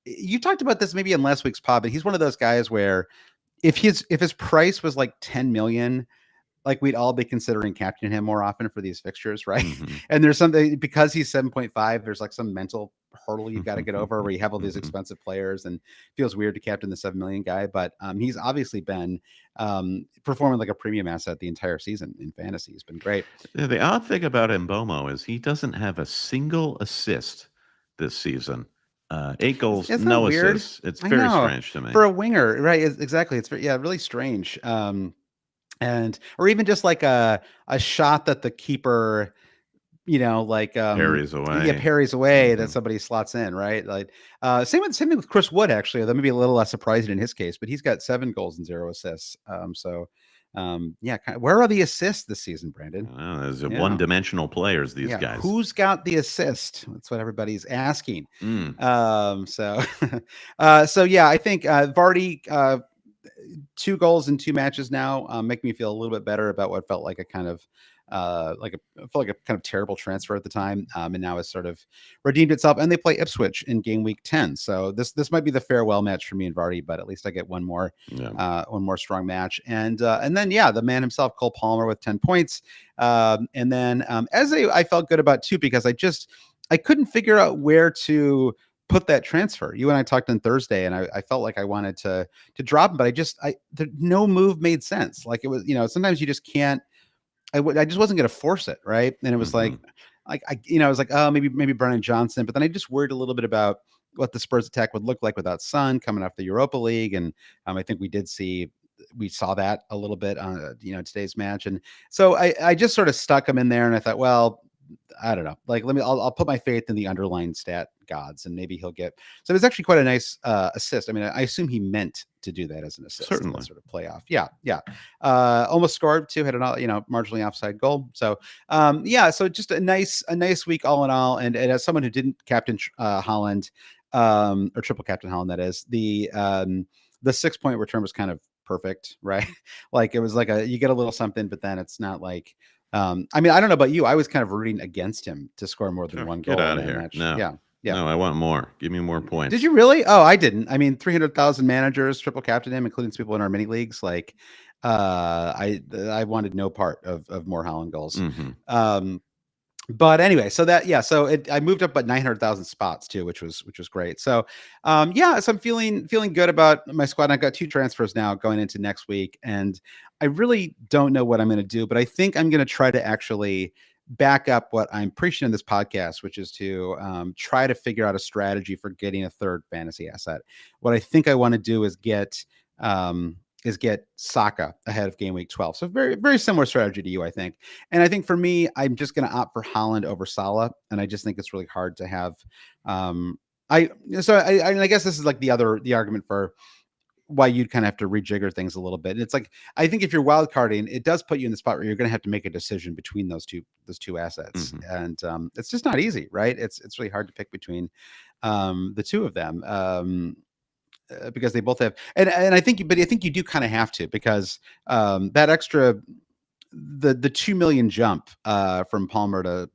you talked about this maybe in last week's pod, but he's one of those guys where if his price was like 10 million, like we'd all be considering captaining him more often for these fixtures, right? Hmm. And there's something, because he's 7.5, there's like some mental hurdle you've got to get over where you have all these expensive players, and it feels weird to captain the 7 million guy. But he's obviously been performing like a premium asset the entire season in fantasy. He's been great. Yeah, the odd thing about Mbeumo is he doesn't have a single assist this season. 8 goals, Isn't that no weird? assists. It's I very know, strange to me. for a winger, right? Exactly. It's yeah, really strange. And or even just like a shot that the keeper, like Harry's yeah, away. parries away, that Hmm. somebody slots in, right? Like same thing with Chris Wood, actually. That may be a little less surprising in his case, but he's got 7 goals and 0 assists. Yeah, where are the assists this season, Brandon? There's Yeah. one-dimensional players, these Yeah, guys. who's got the assist? That's what everybody's asking. Mm. So so yeah, I think Vardy, 2 goals in 2 matches now, make me feel a little bit better about what felt like a kind of felt like a kind of terrible transfer at the time, and now has sort of redeemed itself. And they play Ipswich in game week 10, so this might be the farewell match for me and Vardy, but at least I get Yeah. one more strong match. And then yeah, the man himself, Cole Palmer, with 10 points. And then I felt good about too, because I couldn't figure out where to put that transfer. You and I talked on Thursday, and I felt like I wanted to drop him, but no move made sense. Like it was, sometimes you just can't. I just wasn't going to force it, right? And it was Hmm. I was like, oh, maybe Brennan Johnson, but then I just worried a little bit about what the Spurs attack would look like without Son coming off the Europa League, and I think we saw that a little bit on today's match, and so I just sort of stuck him in there, and I thought, well, I don't know. Like, I'll put my faith in the underlying stat gods, and maybe he'll get. So it was actually quite a nice assist. I mean, I assume he meant to do that as an assist, that Certainly. sort of playoff. Yeah, yeah. Almost scored too. Had an marginally offside goal. So yeah. So just a nice week all in all. And as someone who didn't captain Haaland, or triple captain Haaland, that is, the 6 point return was kind of perfect, right? Like it was like you get a little something, but then it's not like. I mean, I don't know about you. I was kind of rooting against him to score more than Sure. one Get goal in out of that here. match. No. Yeah. Yeah. No, I want more. Give me more Did points. you really? Oh, I didn't. I mean, 300,000 managers triple captain him, including some people in our mini leagues. Like, I wanted no part of more Haaland goals. Mm-hmm. But anyway, so I moved up about 900,000 spots too, which was great. So so I'm feeling good about my squad. I've got 2 transfers now going into next week, and I really don't know what I'm going to do, but I think I'm going to try to actually back up what I'm preaching in this podcast, which is to try to figure out a strategy for getting a third fantasy asset. What I think I want to do is get Saka ahead of game week 12. So very, very similar strategy to you, I think. And I think for me, I'm just going to opt for Haaland over Salah. And I just think it's really hard to have. I guess this is like the argument for why you'd kind of have to rejigger things a little bit. And it's like, I think if you're wild carding, it does put you in the spot where you're going to have to make a decision between those two assets. Mm-hmm. And it's just not easy, right? It's really hard to pick between the two of them. Because they both have, and I think you do kind of have to, because that extra, the 2 million jump from Palmer to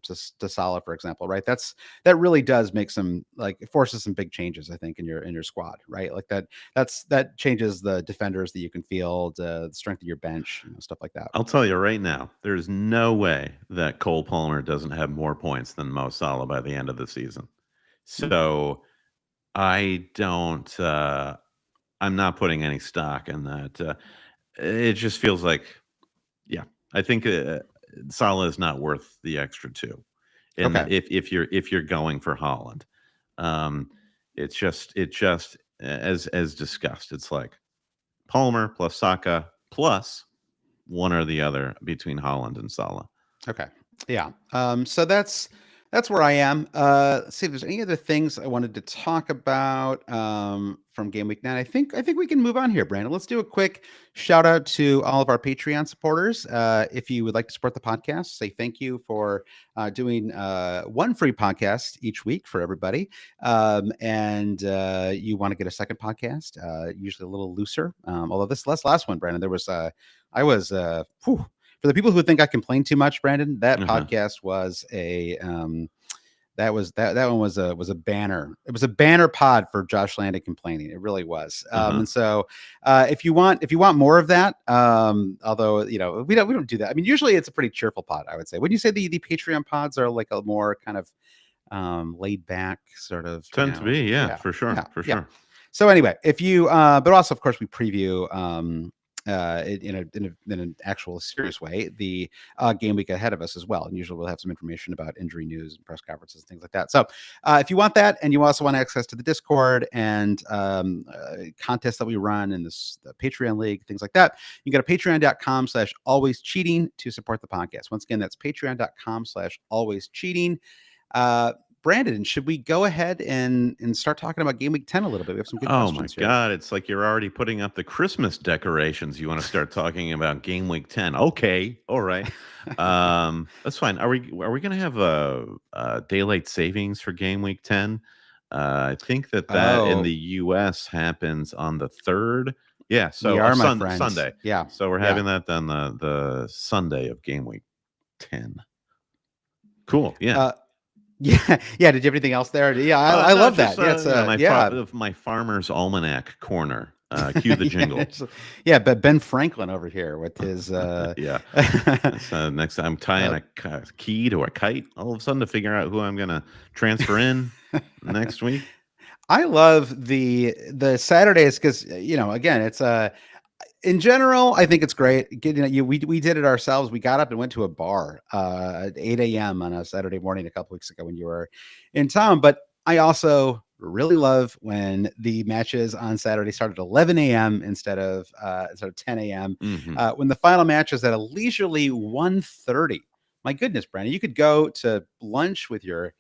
Salah, for example, right? That really does make some, like, it forces some big changes, I think, in your squad, right? Like that changes the defenders that you can field, the strength of your bench, stuff like that. I'll tell you right now, there's no way that Cole Palmer doesn't have more points than Mo Salah by the end of the season. So I don't. I'm not putting any stock in that. It just feels like, yeah, I think Salah is not worth the extra 2. And that if you're going for Haaland, it just as discussed, it's like Palmer plus Saka plus one or the other between Haaland and Salah. Okay. Yeah. So that's where I am. Let's see if there's any other things I wanted to talk about from game week 9. I think we can move on here, Brandon. Let's do a quick shout out to all of our Patreon supporters. If you would like to support the podcast, say thank you for doing one free podcast each week for everybody. And you want to get a second podcast, usually a little looser. Although this last one, Brandon, there was for the people who think I complain too much, Brandon, that podcast was a that one was a banner. It was a banner pod for Josh Landon complaining. It really was. And so if you want more of that, although we don't do that. I mean, usually it's a pretty cheerful pod, I would say. Would you say the Patreon pods are like a more kind of laid back sort of tend to be? Yeah, for sure. So anyway, if you but also, of course, we preview in an actual serious way the game week ahead of us as well, and usually we'll have some information about injury news and press conferences and things like that. So if you want that, and you also want access to the Discord and contests that we run in the Patreon league, things like that, you can go to patreon.com/alwayscheating to support the podcast. Once again, that's patreon.com/alwayscheating. Brandon, should we go ahead and start talking about game week 10 a little bit? We have some good questions here. Oh my God, it's like you're already putting up the Christmas decorations. You want to start talking about game week 10? Okay, all right, that's fine. Are we going to have a daylight savings for game week 10? I think that in the U.S. happens on the 3rd. Yeah, so we are, my friends. Sunday. Yeah, so we're having that on the Sunday of game week 10. Cool. Yeah. Yeah. Did you have anything else there? Yeah, I love that. My Farmer's Almanac corner. Cue the jingle. But Ben Franklin over here with his next time I'm tying a key to a kite all of a sudden to figure out who I'm gonna transfer in next week. I love the Saturdays because again, it's in general, I think it's great. We did it ourselves. We got up and went to a bar at 8 a.m. on a Saturday morning a couple weeks ago when you were in town. But I also really love when the matches on Saturday start at 11 a.m. instead of 10 a.m. When the final match is at a leisurely 1:30. My goodness, Brandon, you could go to lunch with your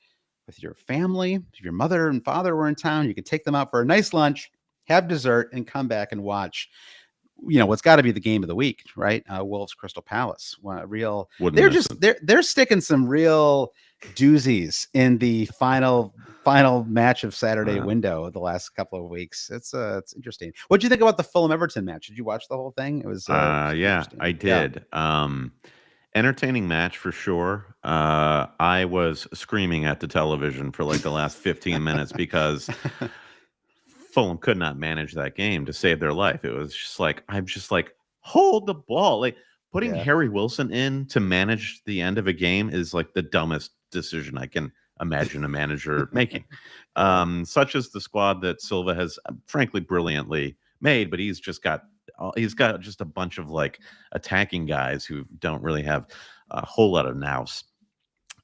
family. If your mother and father were in town, you could take them out for a nice lunch, have dessert, and come back and watch what's got to be the game of the week, right? Wolves Crystal Palace. They're sticking some real doozies in the final match of Saturday window of the last couple of weeks. It's interesting. What do you think about the Fulham Everton match? Did you watch the whole thing? It was I did. Entertaining match for sure. I was screaming at the television for like the last 15 minutes because Fulham could not manage that game to save their life. It was just like, I'm just like, hold the ball. Like putting Yeah. Harry Wilson in to manage the end of a game is like the dumbest decision I can imagine a manager making. Yeah. Such as the squad that Silva has, frankly, brilliantly made, but he's got just a bunch of like attacking guys who don't really have a whole lot of nous.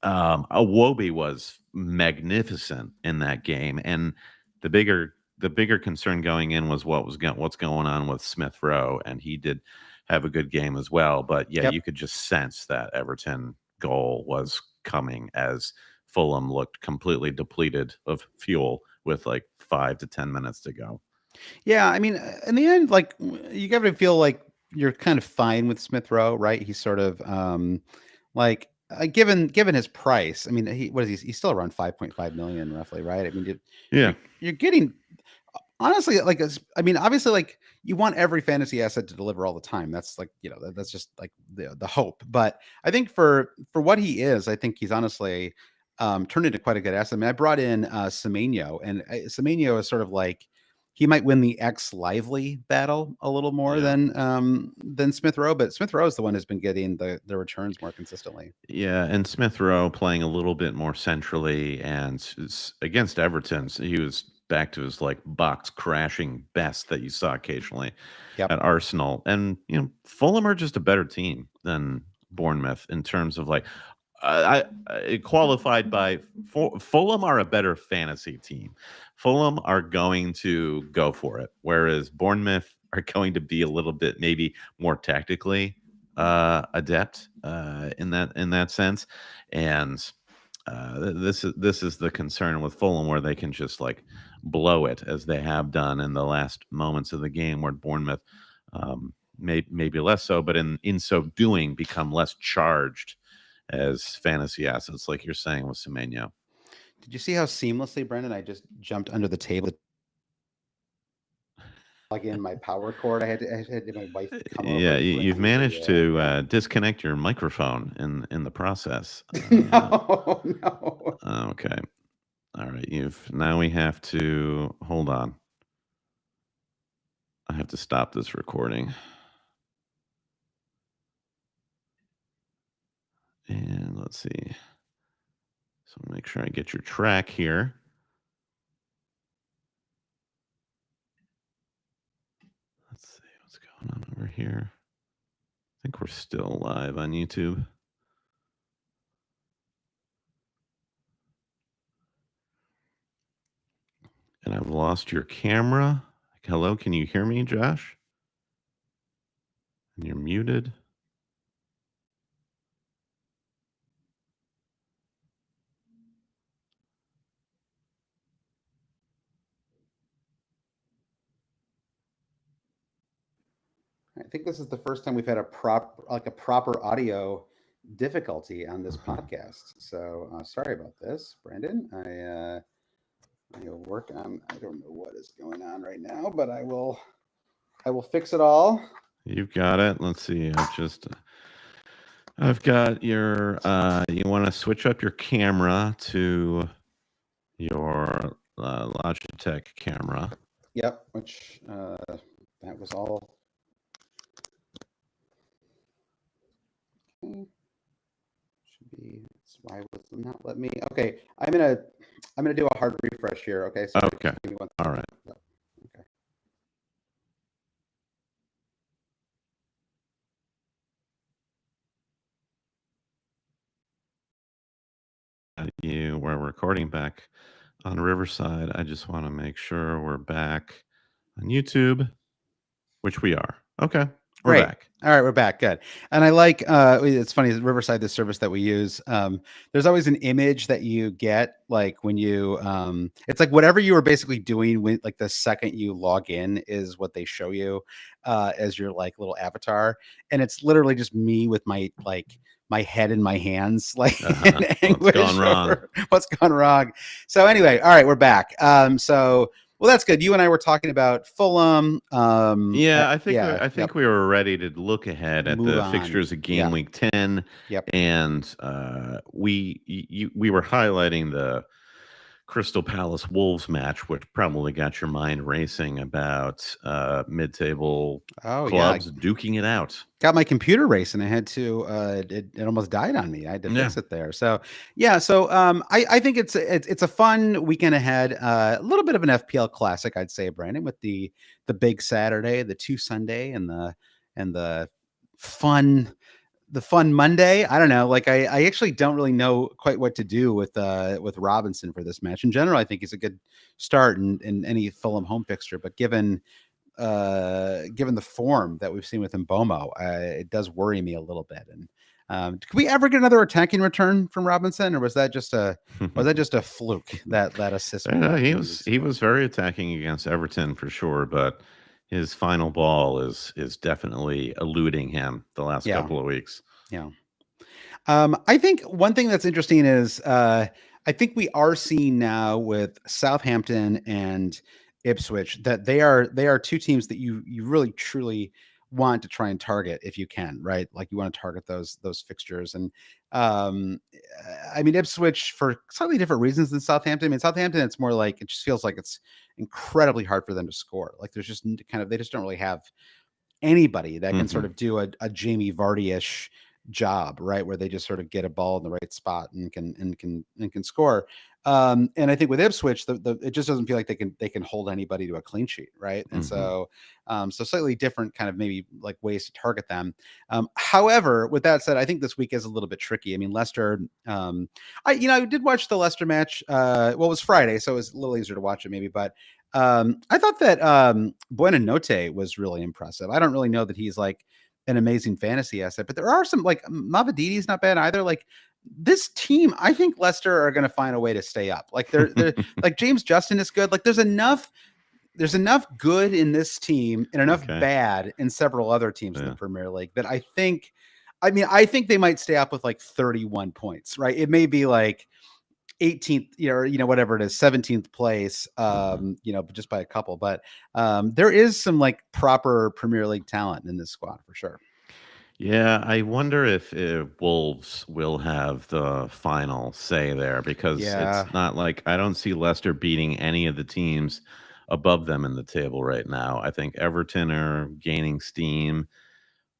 Awobi was magnificent in that game, and the bigger concern going in was what's going on with Smith Rowe, and he did have a good game as well. But yeah, Yep. you could just sense that Everton goal was coming as Fulham looked completely depleted of fuel with like 5 to 10 minutes to go. Yeah, I mean, in the end, like you got to feel like you're kind of fine with Smith Rowe, right? He's sort of like given his price. I mean, what is he? He's still around 5.5 million, roughly, right? I mean, Yeah, you're getting honestly like I mean, obviously, like you want every fantasy asset to deliver all the time. That's like that's just like the hope. But I think for what he is, I think he's honestly turned into quite a good asset. I mean, I brought in Semenyo, and Semenyo is sort of like he might win the X Lively battle a little more yeah. than Smith Rowe, but Smith Rowe is the one who's been getting the returns more consistently. Yeah, and Smith Rowe playing a little bit more centrally, and against Everton, so he was back to his like box crashing best that you saw occasionally Yep. at Arsenal. And Fulham are just a better team than Bournemouth in terms of like qualified by Fulham are a better fantasy team. Fulham are going to go for it, whereas Bournemouth are going to be a little bit maybe more tactically adept in that sense. And this is the concern with Fulham, where they can just like blow it as they have done in the last moments of the game, where Bournemouth maybe less so, but in so doing become less charged as fantasy assets, like you're saying with Semenyo. Did you see how seamlessly, Brendan, I just jumped under the table to plug in my power cord? I had my wife come over Yeah, and you've bring me managed the to disconnect your microphone in the process. no, no. Okay, all right. Now we have to hold on. I have to stop this recording. And let's see. So make sure I get your track here. Let's see what's going on over here. I think we're still live on YouTube. And I've lost your camera. Hello, can you hear me, Josh? And you're muted. I think this is the first time we've had a proper audio difficulty on this podcast. So sorry about this, Brandon. I will work on. I don't know what is going on right now, but I will fix it all. You've got it. Let's see. I've got your. You want to switch up your camera to your Logitech camera. Yep. Which that was all. Okay. Should be. Why was it not let me? Okay. I'm gonna do a hard refresh here. Okay. So Okay. All right. Yep. Okay. We're recording back on Riverside. I just want to make sure we're back on YouTube, which we are. Okay. We're Great. back. All right, we're back. Good. And I like it's funny, Riverside, the service that we use, there's always an image that you get like when you it's like whatever you were basically doing when like the second you log in is what they show you as your like little avatar. And it's literally just me with my head in my hands, like in anguish. What's gone wrong? What's gone wrong? So anyway, all right, we're back. Well, that's good. You and I were talking about Fulham. Yeah, I think yeah, I think we were ready to look ahead at Move the on. fixtures of game Yeah. week 10. Yep. And we were highlighting the Crystal Palace Wolves match, which probably got your mind racing about mid-table Oh yeah, clubs duking it out. got my computer racing. I had to it almost died on me. I had to Yeah. fix it there. So yeah, so I think it's a fun weekend ahead. A little bit of an FPL classic, I'd say, Brandon, with the big Saturday, the 2 Sunday, and fun the fun Monday. I don't know. Like I actually don't really know quite what to do with Robinson for this match. In general, I think he's a good start in any Fulham home fixture, but given the form that we've seen with Mbeumo, it does worry me a little bit. And could we ever get another attacking return from Robinson, or was that just a fluke that assist we got a he few was weeks he ago? was very attacking against Everton for sure, but his final ball is definitely eluding him the last Yeah, couple of weeks. yeah. I think one thing that's interesting is I think we are seeing now with Southampton and Ipswich that they are two teams that you really truly want to try and target if you can, right? Like you want to target those fixtures. And I mean Ipswich for slightly different reasons than Southampton. I mean Southampton, it's more like it just feels like it's incredibly hard for them to score. Like there's just they just don't really have anybody that can sort Hmm. of do a Jamie Vardy-ish job, right? Where they just sort of get a ball in the right spot and can score. And I think with Ipswich, the it just doesn't feel like they can hold anybody to a clean sheet, right? And Hmm. so slightly different kind of maybe like ways to target them. However, with that said, I think this week is a little bit tricky. I mean, Leicester, I did watch the Leicester match. Well, it was Friday, so it was a little easier to watch it maybe, but I thought that Buenanote was really impressive. I don't really know that he's like an amazing fantasy asset, but there are some like Mavadidi's not bad either. Like this team, I think Leicester are going to find a way to stay up. Like they're like James Justin is good. Like there's enough good in this team and enough Okay. bad in several other teams in the Yeah. Premier League that I think they might stay up with like 31 points, right? It may be like 18th, whatever it is, 17th place, Hmm. but just by a couple. But there is some like proper Premier League talent in this squad for sure. Yeah, I wonder if Wolves will have the final say there because it's Yeah, not like I don't see Leicester beating any of the teams above them in the table right now. I think Everton are gaining steam,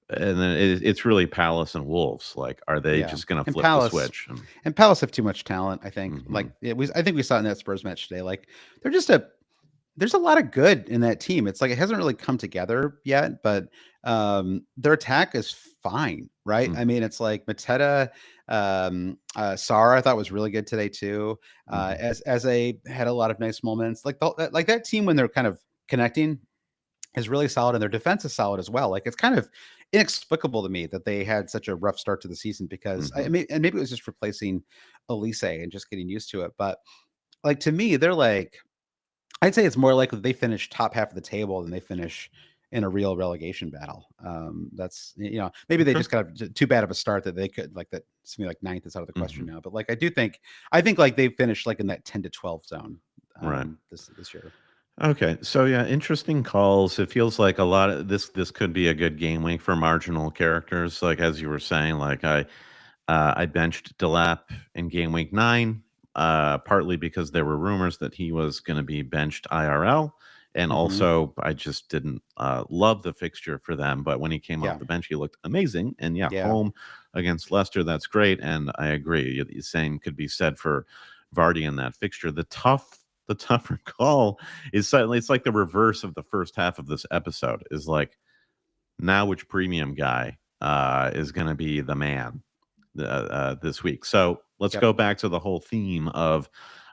and then it's really Palace and Wolves. Like, are they yeah. just going to And flip the Palace switch? and Palace have too much talent, I think. Like Mhm. I think we saw it in that Spurs match today. Like they're just a there's a lot of good in that team. It's like it hasn't really come together yet, but their attack is fine, right? I Mhm. mean, it's like Mateta, Sara, I thought was really good today too. Mhm. As a had a lot of nice moments, like that team when they're kind of connecting is really solid, and their defense is solid as well. Like it's kind of inexplicable to me that they had such a rough start to the season because I Mhm. mean, and maybe it was just replacing Elise and just getting used to it, but like to me, they're like I'd say it's more likely they finish top half of the table than they finish in a real relegation battle. That's maybe they Okay. just got too bad of a start that they could like that. Something like ninth is out of the question Mhm. now. But like I think like they finished like in that 10 to 12 zone Right. this year. Okay, so yeah, interesting calls. It feels like a lot of this could be a good game week for marginal characters. Like as you were saying, like I benched Delap in game week 9, partly because there were rumors that he was going to be benched IRL, and Hmm. also I just didn't love the fixture for them. But when he came off Yeah, the bench, he looked amazing. And yeah, yeah, home against Leicester, that's great. And I agree. The same could be said for Vardy in that fixture. The tougher call is suddenly it's like the reverse of the first half of this episode. Is like now which premium guy is going to be the man this week. So let's yep. go back to the whole theme of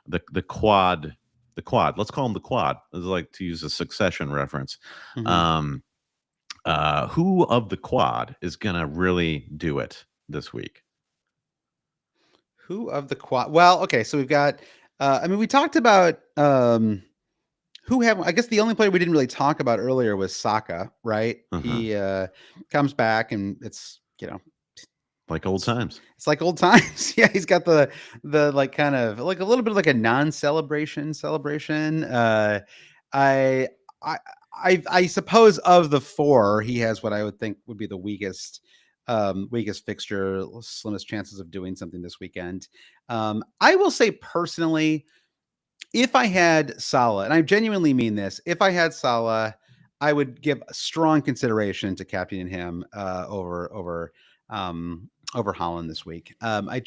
the quad. The quad. Let's call him the quad. This is like to use a Succession reference. Hmm. Um, who of the quad is gonna really do it this week? Who of the quad? Well, okay, so we've got. I mean, we talked about who have I guess the only player we didn't really talk about earlier was Saka, right? Uh-huh. He comes back and it's Like old it's times. it's like old times. Yeah, he's got the like kind of like a little bit of like a non-celebration celebration. I I I suppose of the four, he has what I would think would be the weakest fixture, slimmest chances of doing something this weekend. I will say personally, if I had Salah, and I genuinely mean this, if I had Salah, I would give strong consideration to captaining him over Haaland this week. I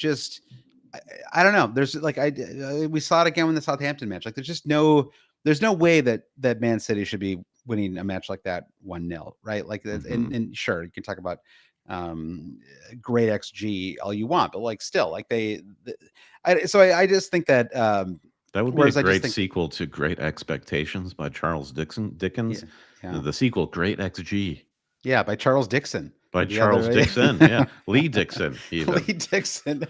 don't know. There's like we saw it again in the Southampton match. Like there's no way that Man City should be winning a match like that 1-0, right? Like that, and sure, you can talk about great XG all you want, but like still, like I just think that that would be a great sequel to Great Expectations by Charles Dickens. Yeah. The sequel, Great XG. Yeah, by Charles Dixon. By Charles Dixon, yeah. Lee Dixon, even. Lee Dixon.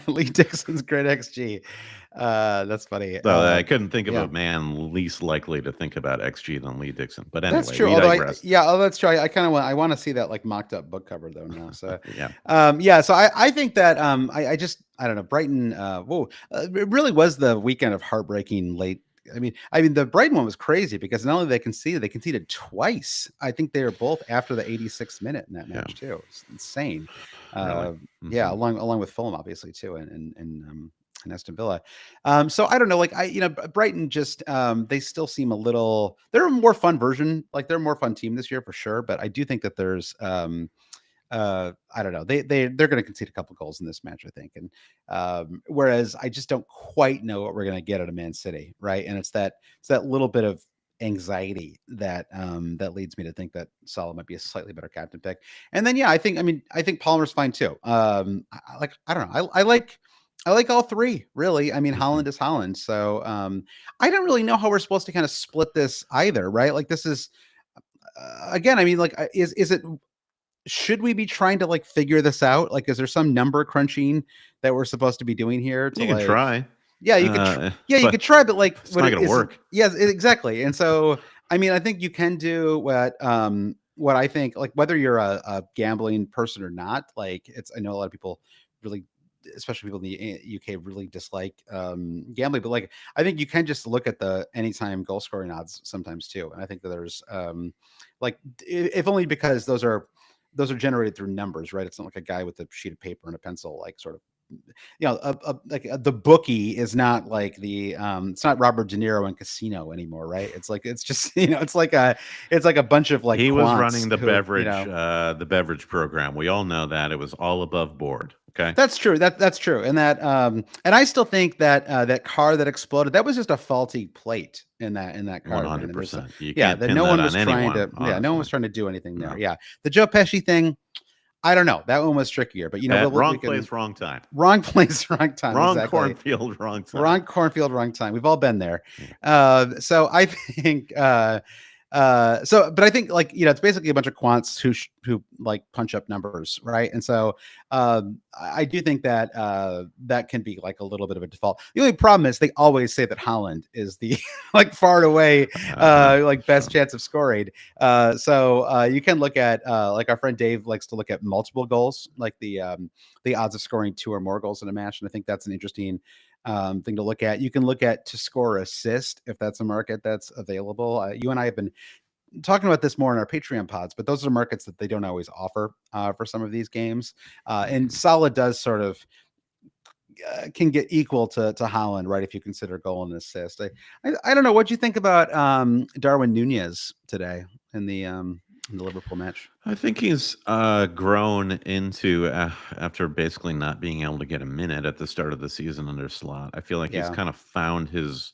Lee Dixon's Great XG. That's funny. So I couldn't think of a man least likely to think about XG than Lee Dixon. But anyway, that's true. That's true. I kind of want to see that like mocked up book cover though now. So So I think that I don't know. Brighton. It really was the weekend of heartbreaking late. I mean, the Brighton one was crazy because not only they conceded twice. I think they were both after the 86th minute in that match too. It's insane. Really? Yeah, along with Fulham obviously too, and Aston Villa. So I don't know, like Brighton just they still seem a little. They're a more fun version. Like they're a more fun team this year for sure. But I do think that there's I don't know. They're going to concede a couple goals in this match, I think. And whereas I just don't quite know what we're going to get out of Man City, right? And it's that little bit of anxiety that that leads me to think that Salah might be a slightly better captain pick. And then I think Palmer's fine too. I don't know. I like all three, really. I mean, Haaland is Haaland. So I don't really know how we're supposed to kind of split this either, right? Like this is again, I mean, like is it should we be trying to like figure this out? Like, is there some number crunching that we're supposed to be doing here? You can try. Yeah, you could. You could try, but like, it's not going to work. Yeah, exactly. And so, I mean, I think you can do what I think, like, whether you're a gambling person or not. Like, I know a lot of people really, especially people in the UK, really dislike gambling. But like, I think you can just look at the anytime goal scoring odds sometimes too. And I think that there's like, if only because those are generated through numbers, right? It's not like a guy with a sheet of paper and a pencil, like sort of, the bookie is not like it's not Robert De Niro in Casino anymore, right? It's like, it's just, it's like a bunch of like, he was running the beverage program. We all know that it was all above board. Okay. That's true. That's true. And that, and I still think that that car that exploded, that was just a faulty plate in that car. 100%. That no one was trying to, no one was trying to do anything there. No. Yeah. The Joe Pesci thing, I don't know. That one was trickier, but wrong place, wrong time. Wrong place, wrong time. Wrong cornfield, wrong time. Wrong cornfield, wrong time. We've all been there. So I think, but I think like, it's basically a bunch of quants who like punch up numbers. Right. And so, I do think that, that can be like a little bit of a default. The only problem is they always say that Haaland is the like far and away, like best chance of scoring. So you can look at, like our friend Dave likes to look at multiple goals, like the odds of scoring 2 or more goals in a match. And I think that's an interesting thing to look at. You can look at to score assist if that's a market that's available. You and I have been talking about this more in our Patreon pods, but those are markets that they don't always offer for some of these games. And Salah does sort of can get equal to Haaland, right? If you consider goal and assist. I don't know. What do you think about Darwin Nunez today in the Liverpool match? I think he's grown into after basically not being able to get a minute at the start of the season under Slot. I feel like he's kind of found his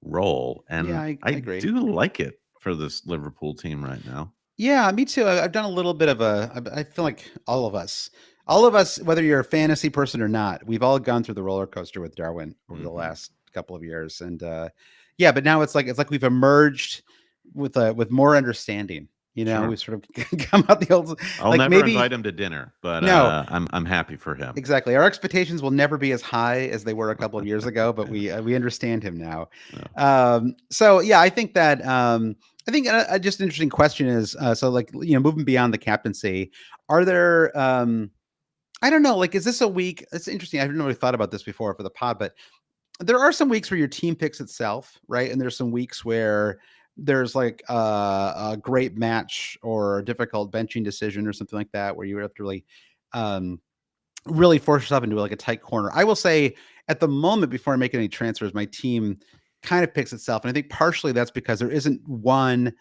role, and I agree. Do like it for this Liverpool team right now. Yeah, me too. I've done a little bit of I feel like all of us, whether you're a fantasy person or not, we've all gone through the roller coaster with Darwin over the last couple of years, and but now it's like we've emerged with more understanding. We sort of come out the old. I'll never invite him to dinner, but no, I'm happy for him. Exactly, our expectations will never be as high as they were a couple of years ago, but we understand him now. Yeah. So I think that I think just an interesting question is so like moving beyond the captaincy, are there I don't know, like is this a week? It's interesting. I haven't really thought about this before for the pod, but there are some weeks where your team picks itself, right? And there's some weeks where there's like a great match or a difficult benching decision or something like that, where you would have to really force yourself into like a tight corner. I will say at the moment before I make any transfers, my team kind of picks itself. And I think partially that's because there isn't one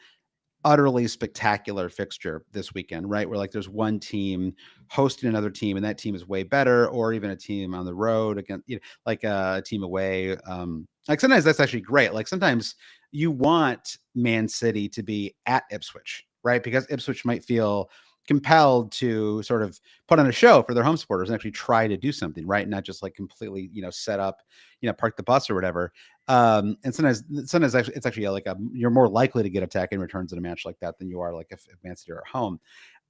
utterly spectacular fixture this weekend, right? Where like there's one team hosting another team and that team is way better, or even a team on the road against, like a team away. Like sometimes that's actually great. Like sometimes you want Man City to be at Ipswich, right? Because Ipswich might feel compelled to sort of put on a show for their home supporters and actually try to do something, right? Not just like completely, set up, park the bus or whatever. And sometimes actually it's actually like you're more likely to get attacking returns in a match like that than you are like if Man City are at home.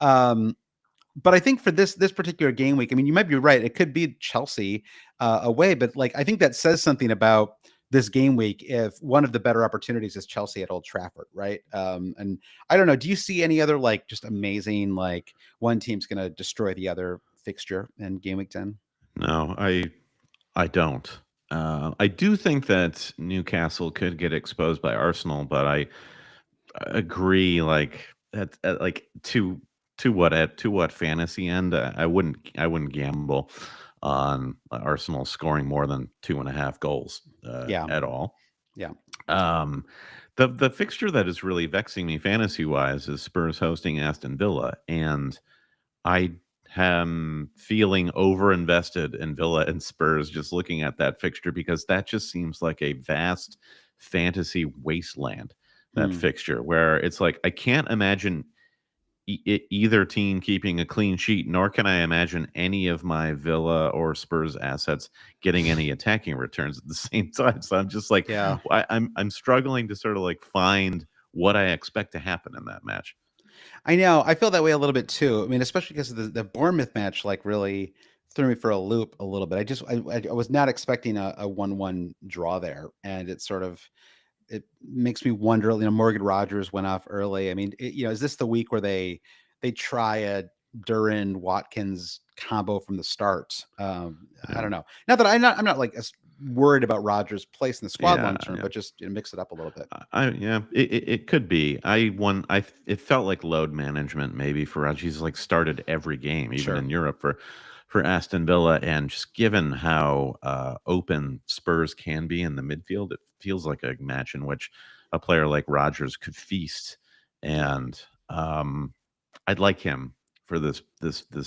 But I think for this particular game week, I mean, you might be right. It could be Chelsea away, but like I think that says something about this game week if one of the better opportunities is Chelsea at Old Trafford, right? And I don't know. Do you see any other like just amazing like one team's going to destroy the other fixture in game week 10? No, I don't. I do think that Newcastle could get exposed by Arsenal, but I agree. Like like to what fantasy end? I wouldn't gamble on Arsenal scoring more than 2.5 goals Yeah, at all. yeah. Um, the fixture that is really vexing me fantasy wise is Spurs hosting Aston Villa, and I am feeling overinvested in Villa and Spurs just looking at that fixture because that just seems like a vast fantasy wasteland. That Hmm. fixture where it's like I can't imagine either team keeping a clean sheet, nor can I imagine any of my Villa or Spurs assets getting any attacking returns at the same time. So I'm just like, Yeah. I'm struggling to sort of like find what I expect to happen in that match. I know. I feel that way a little bit too. I mean, especially because of the Bournemouth match, like really threw me for a loop a little bit. I was not expecting a 1-1 draw there, and it makes me wonder. Morgan Rogers went off early. I mean, is this the week where they try a Duran Watkins combo from the start? I Yeah, don't know. Not that I'm not like as worried about Rogers' place in the squad yeah, long term, yeah. but just mix it up a little bit. Yeah, it could be. It felt like load management maybe for us. He's like started every game, even Sure. in Europe for Aston Villa, and just given how open Spurs can be in the midfield, it feels like a match in which a player like Rodgers could feast. Yeah. And I'd like him for this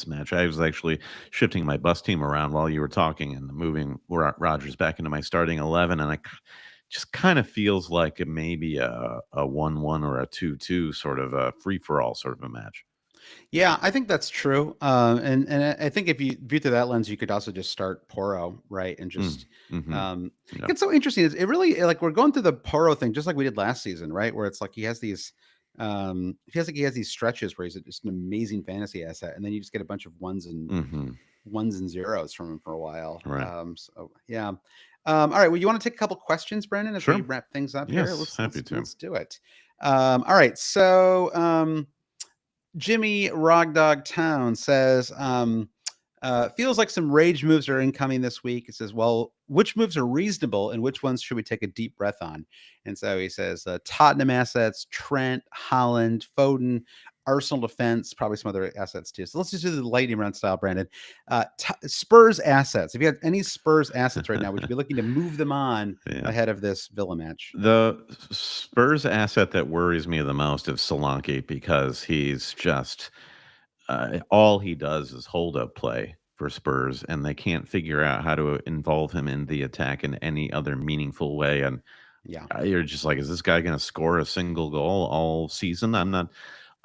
match. I was actually shifting my bus team around while you were talking and moving Rodgers back into my starting 11, and just kind of feels like it may be a 1-1 or a 2-2 sort of a free for all sort of a match. Yeah, I think that's true. And I think if you view through that lens, you could also just start Poro, right? And Mm, just hmm. Yeah, it's so interesting. It really like we're going through the Poro thing just like we did last season, right? Where it's like he feels like he has these stretches where he's just an amazing fantasy asset, and then you just get a bunch of hmm. ones and zeros from him for a while. Right. So yeah. All right. Well, you want to take a couple questions, Brendan, as we Sure. wrap things up here? Yes, Let's happy let's to. let's do it. All right. So Jimmy Rogdog Town says, feels like some rage moves are incoming this week. It says, well, which moves are reasonable and which ones should we take a deep breath on? And so he says, Tottenham assets, Trent, Haaland, Foden, Arsenal defense, probably some other assets too. So let's just do the lightning round style, Brandon. Spurs assets. If you have any Spurs assets right now, would you be looking to move them on Yeah. ahead of this Villa match? The Spurs asset that worries me the most is Solanke because he's just all he does is hold up play for Spurs, and they can't figure out how to involve him in the attack in any other meaningful way. And Yeah. you're just like, is this guy going to score a single goal all season?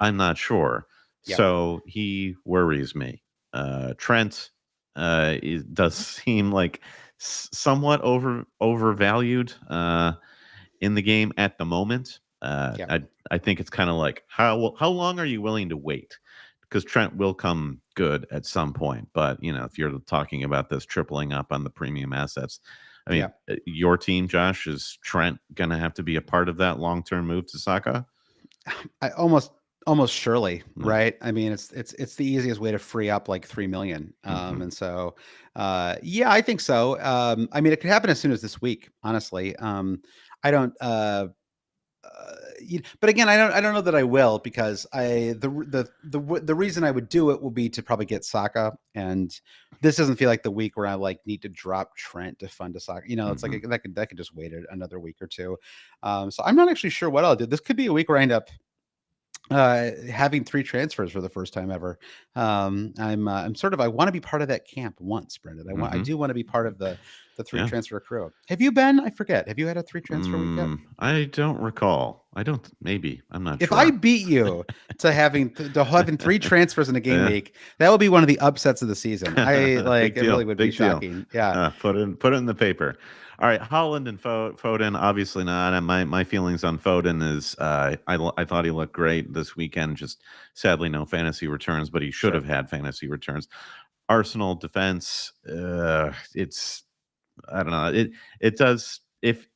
I'm not sure. Yep. So he worries me. Trent does seem like somewhat overvalued in the game at the moment. Yep. I think it's kind of like how long are you willing to wait? Because Trent will come good at some point, but if you're talking about this tripling up on the premium assets, I mean, Yep. your team, Josh, is Trent going to have to be a part of that long term move to Saka? I almost surely, No. right? I mean, it's the easiest way to free up like 3 million. Hmm. And so yeah, I think so. I mean, it could happen as soon as this week, honestly. I don't But again, I don't know that I will, because the reason I would do it will be to probably get Saka, and this doesn't feel like the week where I like need to drop Trent to fund a Saka. It's like Hmm. that could just wait another week or two. So I'm not actually sure what I'll do. This could be a week where I end up having 3 transfers for the first time ever. I'm sort of, I want to be part of that camp once, Brendan. I Hmm. do want to be part of the three Yeah. transfer crew. Have you been? I forget. Have you had a 3 transfer week yet? I don't recall. I don't. Maybe I'm not If I sure. beat you to having 3 transfers in a game Yeah. week, that will be one of the upsets of the season. I like Big it. Really deal. would be Big deal. shocking. Yeah, Put it in the paper. All right, Holland and Foden. Obviously not. And my feelings on Foden is I thought he looked great this weekend. Just sadly no fantasy returns, but he should sure. have had fantasy returns. Arsenal defense. It's I don't know. It does if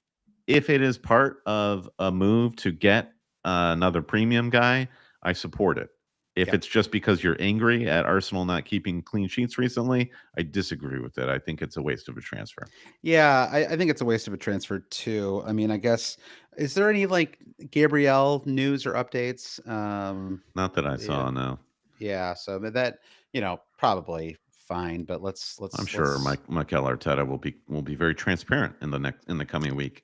it is part of a move to get another premium guy, I support it. If Yeah, it's just because you're angry at Arsenal not keeping clean sheets recently, I disagree with it. I think it's a waste of a transfer. yeah. I think it's a waste of a transfer too. I mean, I guess, is there any like Gabrielle news or updates? Not that I Yeah, saw, no. yeah. So that probably fine, but I'm let's sure Mikel Arteta will be very transparent in the coming week.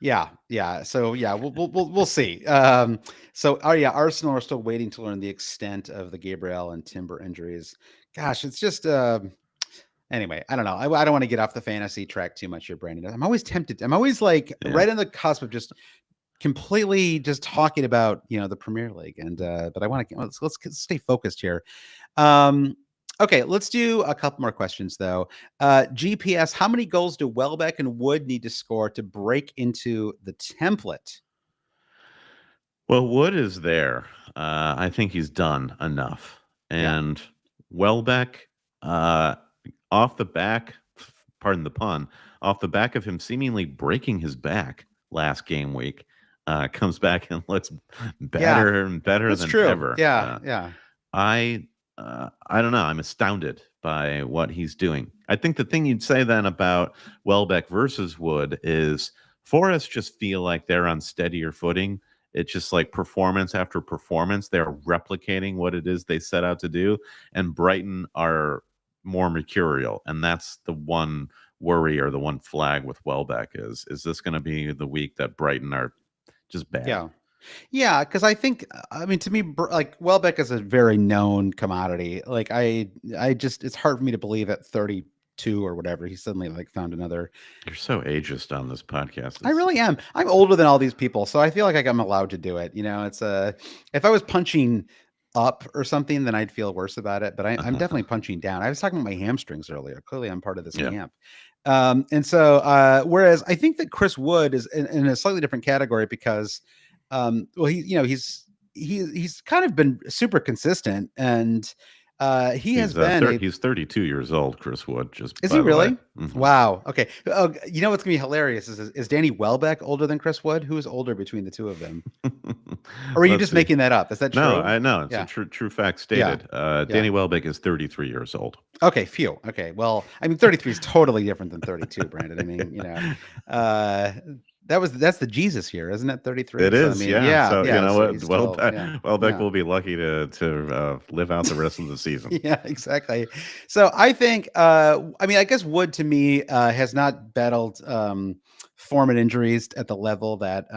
Yeah, yeah. So yeah, we'll see. So yeah, Arsenal are still waiting to learn the extent of the Gabriel and Timber injuries. Gosh, it's just anyway. I don't know. I don't want to get off the fantasy track too much here, Brandon. I'm always tempted. I'm always like Yeah. right on the cusp of just completely just talking about the Premier League, and but I want to let's stay focused here. Um, okay, let's do a couple more questions though. GPS, how many goals do Welbeck and Wood need to score to break into the template? Well, Wood is there. I think he's done enough. Yeah, And Welbeck, uh, off the back, pardon the pun, off the back of him seemingly breaking his back last game week, comes back and looks yeah, better and better that's than true. ever. Yeah, yeah, I don't know. I'm astounded by what he's doing. I think the thing you'd say then about Welbeck versus Wood is Forest just feel like they're on steadier footing. It's just like performance after performance. They're replicating what it is they set out to do. And Brighton are more mercurial. And that's the one worry or the one flag with Welbeck is this going to be the week that Brighton are just bad? yeah. Yeah, because I think, I mean, to me, like Welbeck is a very known commodity. Like I just, it's hard for me to believe at 32 or whatever he suddenly like found another. You're so ageist on this podcast. I It's really am. I'm older than all these people, so I feel like I'm allowed to do it. It's if I was punching up or something, then I'd feel worse about it. But I'm definitely punching down. I was talking about my hamstrings earlier. Clearly, I'm part of this yeah. camp. And so, whereas I think that Chris Wood is in a slightly different category because, well, he's kind of been super consistent, and he has been a. He's 32 years old, Chris Wood, just Is he by the way. really? Mhm. Wow. Okay. Oh, what's gonna be hilarious is Danny Welbeck older than Chris Wood? Who is older between the two of them? Or are you Let's just see. making that up? Is that No, true? I know. It's a Yeah. true fact Yeah. stated. Yeah. Danny Welbeck is 33 years old. Okay. Phew. Okay. Well, I mean, 33 is totally different than 32, Brandon. I mean, uh, that's the Jesus year, isn't it? 33. It So I is, mean, yeah. yeah, So you yeah. know So what? he's still, yeah, Welbeck yeah. will be lucky to live out the rest of the season. Yeah, exactly. So I think, I mean, I guess Wood to me has not battled form and injuries at the level that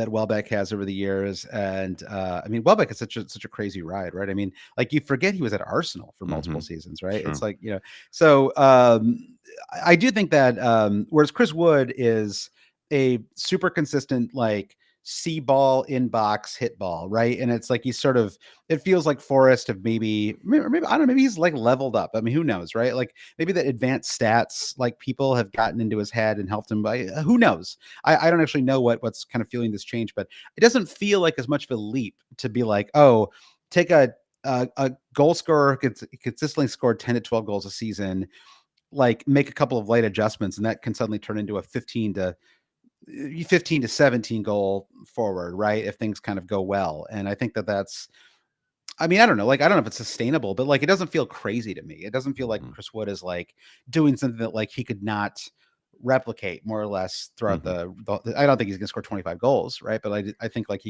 Welbeck has over the years. And I mean, Welbeck is such a crazy ride, right? I mean, like you forget he was at Arsenal for multiple Hmm. seasons, right? It's Sure. like, so I do think that whereas Chris Wood is a super consistent, like see ball in box hit ball, right? And it's like he's sort of, it feels like Forrest have maybe I don't know, maybe he's like leveled up. I mean, who knows, right? Like maybe the advanced stats like people have gotten into his head and helped him by who knows. I don't actually know what's kind of feeling this change, but it doesn't feel like as much of a leap to be like, oh, take a goal scorer consistently scored 10 to 12 goals a season, like make a couple of light adjustments, and that can suddenly turn into a 15 to 17 goal forward, right? If things kind of go well. And I think that's, I mean, I don't know, like, I don't know if it's sustainable, but like, it doesn't feel crazy to me. It doesn't feel like Mhm. Chris Wood is like doing something that like he could not replicate more or less throughout Mhm. I don't think he's going to score 25 goals, right? But I think like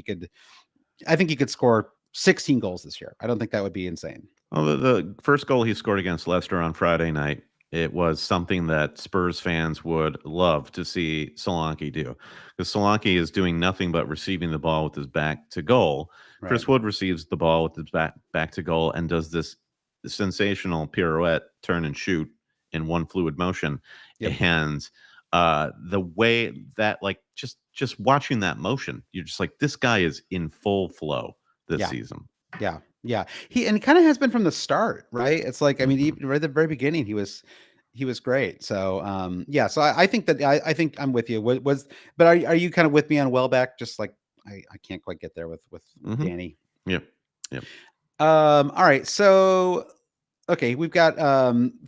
I think he could score 16 goals this year. I don't think that would be insane. Well, the first goal he scored against Leicester on Friday night, it was something that Spurs fans would love to see Solanke do, because Solanke is doing nothing but receiving the ball with his back to goal. Right. Chris Wood receives the ball with his back to goal and does this sensational pirouette, turn and shoot in one fluid motion. Yep. And the way that, like, just watching that motion, you're just like, this guy is in full flow this Yeah. season. Yeah. Yeah. He kind of has been from the start, right? It's like, I mean, Mhm. even right at the very beginning, he was great. So yeah, so I think that I think I'm with you. But are you kind of with me on Welbeck? Just like I can't quite get there with Mhm. Danny. Yep. Yep. All right. So okay, we've got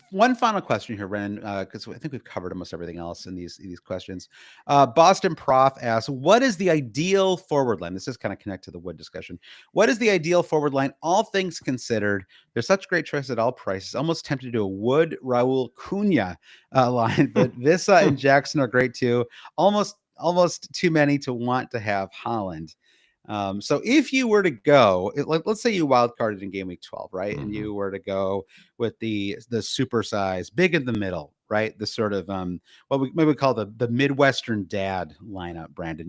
one final question here, Ren, because I think we've covered almost everything else in these questions. Boston Prof asks, "What is the ideal forward line?" This is kind of connect to the Wood discussion. What is the ideal forward line, all things considered? There's such great choices at all prices. Almost tempted to do a Wood, Raul, Cunha line, but Vissa and Jackson are great too. Almost too many to want to have Haaland. So if you were to go, let's say you wildcarded in game week 12, right? And Mhm. you were to go with the super size, big in the middle, right? The sort of what we maybe call the Midwestern dad lineup, Brandon,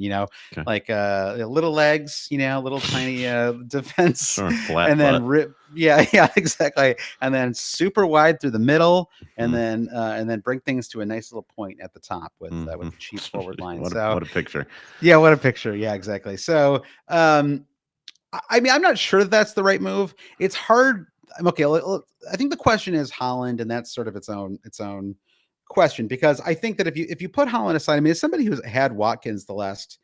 Okay. like little legs, little tiny defense, Sure. Flat and then butt. yeah, exactly. And then super wide through the middle, Mhm. and then bring things to a nice little point at the top with Mhm. the cheap forward line. What a So what a picture. yeah, what a picture. Yeah, exactly. So, I mean, I'm not sure that's the right move. It's hard. Okay. I think the question is Holland, and that's sort of its own question, because I think that if you put Holland aside, I mean, as somebody who's had Watkins the last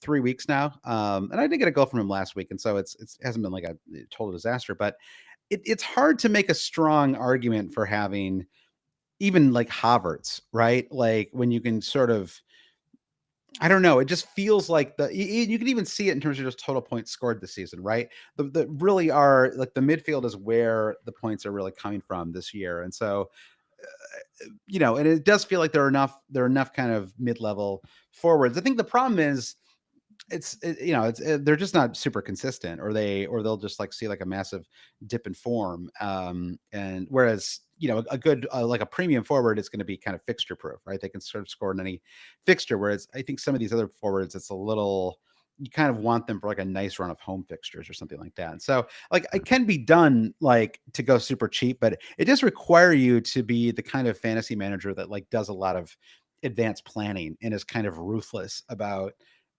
3 weeks now, and I did get a goal from him last week, and so it hasn't been like a total disaster, but it's hard to make a strong argument for having even like Havertz, right? Like when you can sort of I don't know. It just feels like you can even see it in terms of just total points scored this season, right? The really are like the midfield is where the points are really coming from this year, and so and it does feel like there are enough kind of mid level forwards. I think the problem is they're just not super consistent, or they'll just like see like a massive dip in form. And whereas a good like a premium forward is going to be kind of fixture proof, right? They can sort of score in any fixture. Whereas I think some of these other forwards, it's a little you kind of want them for like a nice run of home fixtures or something like that. And so like it can be done like to go super cheap, but it does require you to be the kind of fantasy manager that like does a lot of advanced planning and is kind of ruthless about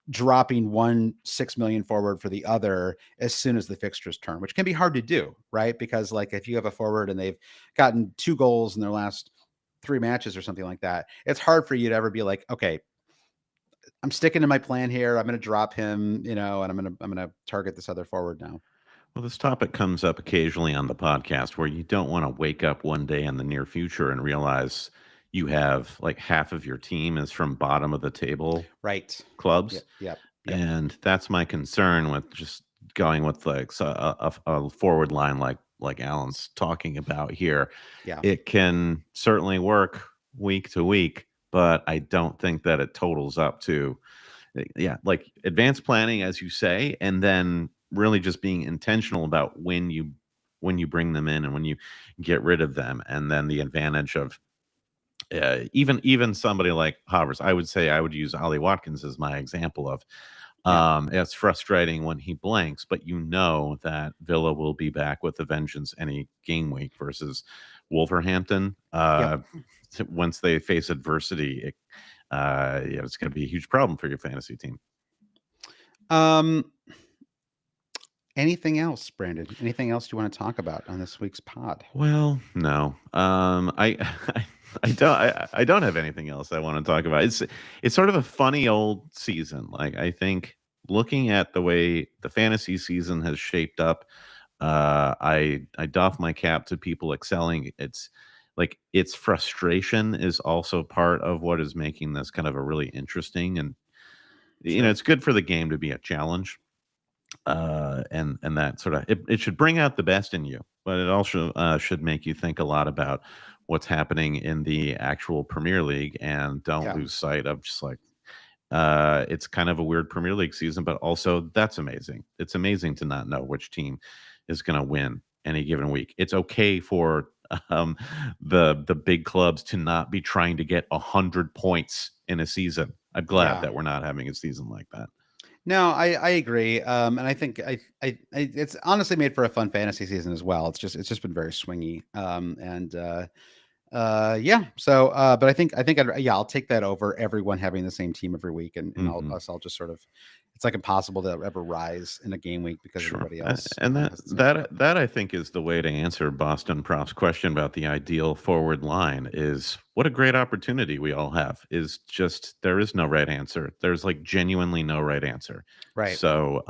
dropping one 6 million forward for the other as soon as the fixtures turn, which can be hard to do, right? Because like if you have a forward and they've gotten 2 goals in their last 3 matches or something like that, it's hard for you to ever be like, okay, I'm sticking to my plan here. I'm going to drop him, and I'm going to target this other forward now. Well, this topic comes up occasionally on the podcast, where you don't want to wake up one day in the near future and realize you have like half of your team is from bottom of the table Right. clubs. Yep. Yep. Yep. And that's my concern with just going with like a forward line like Alan's talking about here. Yeah. It can certainly work week to week, but I don't think that it totals up to yeah, like advanced planning, as you say, and then really just being intentional about when you bring them in and when you get rid of them, and then the advantage of even somebody like Havers. I would say I would use Ollie Watkins as my example of. Yeah. It's frustrating when he blanks, but you know that Villa will be back with a vengeance any game week versus Wolverhampton. Yep. Once they face adversity, yeah, it's going to be a huge problem for your fantasy team. Um, Anything else, Brandon? Anything else you want to talk about on this week's pod? Well, no. I don't have anything else I want to talk about. It's sort of a funny old season. Like, I think looking at the way the fantasy season has shaped up, I doff my cap to people excelling. It's like its frustration is also part of what is making this kind of a really interesting, and Sure. it's good for the game to be a challenge. And that sort of it should bring out the best in you, but it also should make you think a lot about what's happening in the actual Premier League and don't Yeah. lose sight of just like it's kind of a weird Premier League season, but also that's amazing. It's amazing to not know which team is going to win any given week. It's okay for um, the big clubs to not be trying to get 100 points in a season. I'm glad Yeah. that we're not having a season like that. No, I agree. And I think it's honestly made for a fun fantasy season as well. It's just been very swingy. Yeah. So, but I'll take that over everyone having the same team every week, and Mhm. I'll just sort of, it's like impossible to ever rise in a game week because Sure. everybody else And has the same spot. that I think is the way to answer Boston Prof's question about the ideal forward line is what a great opportunity we all have is just there is no right answer. There's like genuinely no right answer. Right. So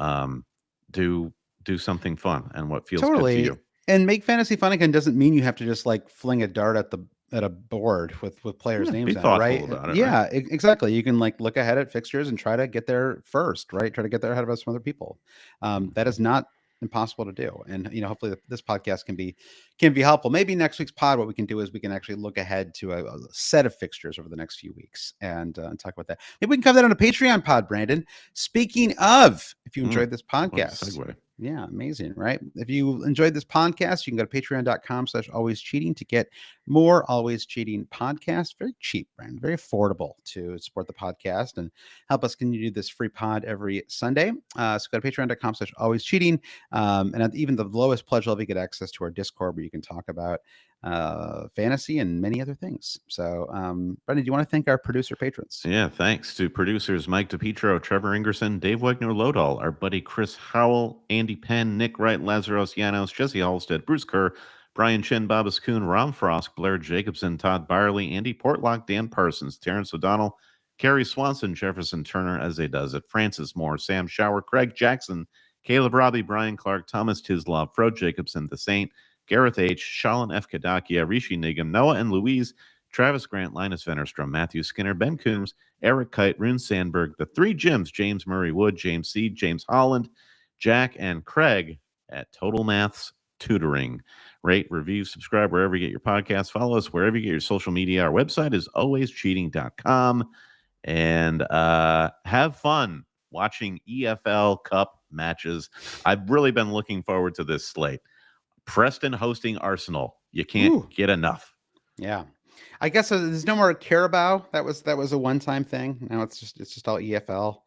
do do something fun and what feels good to Totally. you. And make fantasy fun again doesn't mean you have to just like fling a dart at a board with players' Yeah, be names on it, thoughtful right? about it, right? Yeah, exactly. You can like look ahead at fixtures and try to get there first, right? Try to get there ahead of some other people. That Mhm. is not impossible to do, and hopefully this podcast can be helpful. Maybe next week's pod, what we can do is we can actually look ahead to a set of fixtures over the next few weeks and talk about that. Maybe we can cover that on a Patreon pod, Brandon. Speaking of, if you enjoyed this What a podcast. segue. Yeah, amazing, right? If you enjoyed this podcast, you can go to patreon.com/always cheating to get more Always Cheating podcasts. Very cheap, Brandon, very affordable to support the podcast and help us continue to do this free pod every Sunday. So go to patreon.com/always cheating. And at even the lowest pledge level, you get access to our Discord where you can talk about fantasy and many other things. So, Brendan, do you want to thank our producer patrons? Yeah, thanks to producers Mike DePietro, Trevor Ingerson, Dave Wegner Lodahl, our buddy Chris Howell, Andy Penn, Nick Wright, Lazaros Llanos, Jesse Halstead, Bruce Kerr, Brian Chin, Babas Kuhn, Ron Frost, Blair Jacobson, Todd Byerly, Andy Portlock, Dan Parsons, Terrence O'Donnell, Kerry Swanson, Jefferson Turner, as they does it, Francis Moore, Sam Shower, Craig Jackson, Caleb Robbie, Brian Clark, Thomas Tislov, Fro Jacobson, The Saint, Gareth H., Shalin F. Kadakia, Rishi Nigam, Noah and Louise, Travis Grant, Linus Vennerstrom, Matthew Skinner, Ben Coombs, Eric Kite, Rune Sandberg, the three Jims, James Murray Wood, James Seed, James Holland, Jack, and Craig at Total Maths Tutoring. Rate, review, subscribe wherever you get your podcasts. Follow us wherever you get your social media. Our website is alwayscheating.com. And have fun watching EFL Cup matches. I've really been looking forward to this slate. Preston hosting Arsenal. You can't Ooh, get enough. yeah. I guess there's no more Carabao. That was a one-time thing. Now it's just all EFL.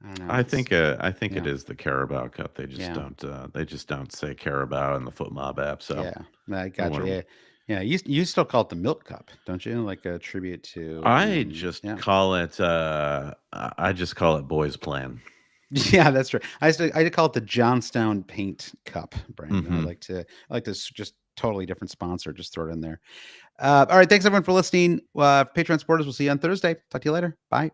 I don't know. I think it Yeah, is the Carabao Cup. yeah, They just don't say Carabao in the Foot Mob app. So yeah. I I got you. want Yeah, yeah. You still call it the Milk Cup, don't you? Like a tribute to I just yeah. call it I just call it boys plan. Yeah, that's true. I call it the Johnstown Paint Cup, Brandon. Mm-hmm. I like this just totally different sponsor. Just throw it in there. All right, thanks everyone for listening. Patreon supporters, we'll see you on Thursday. Talk to you later. Bye.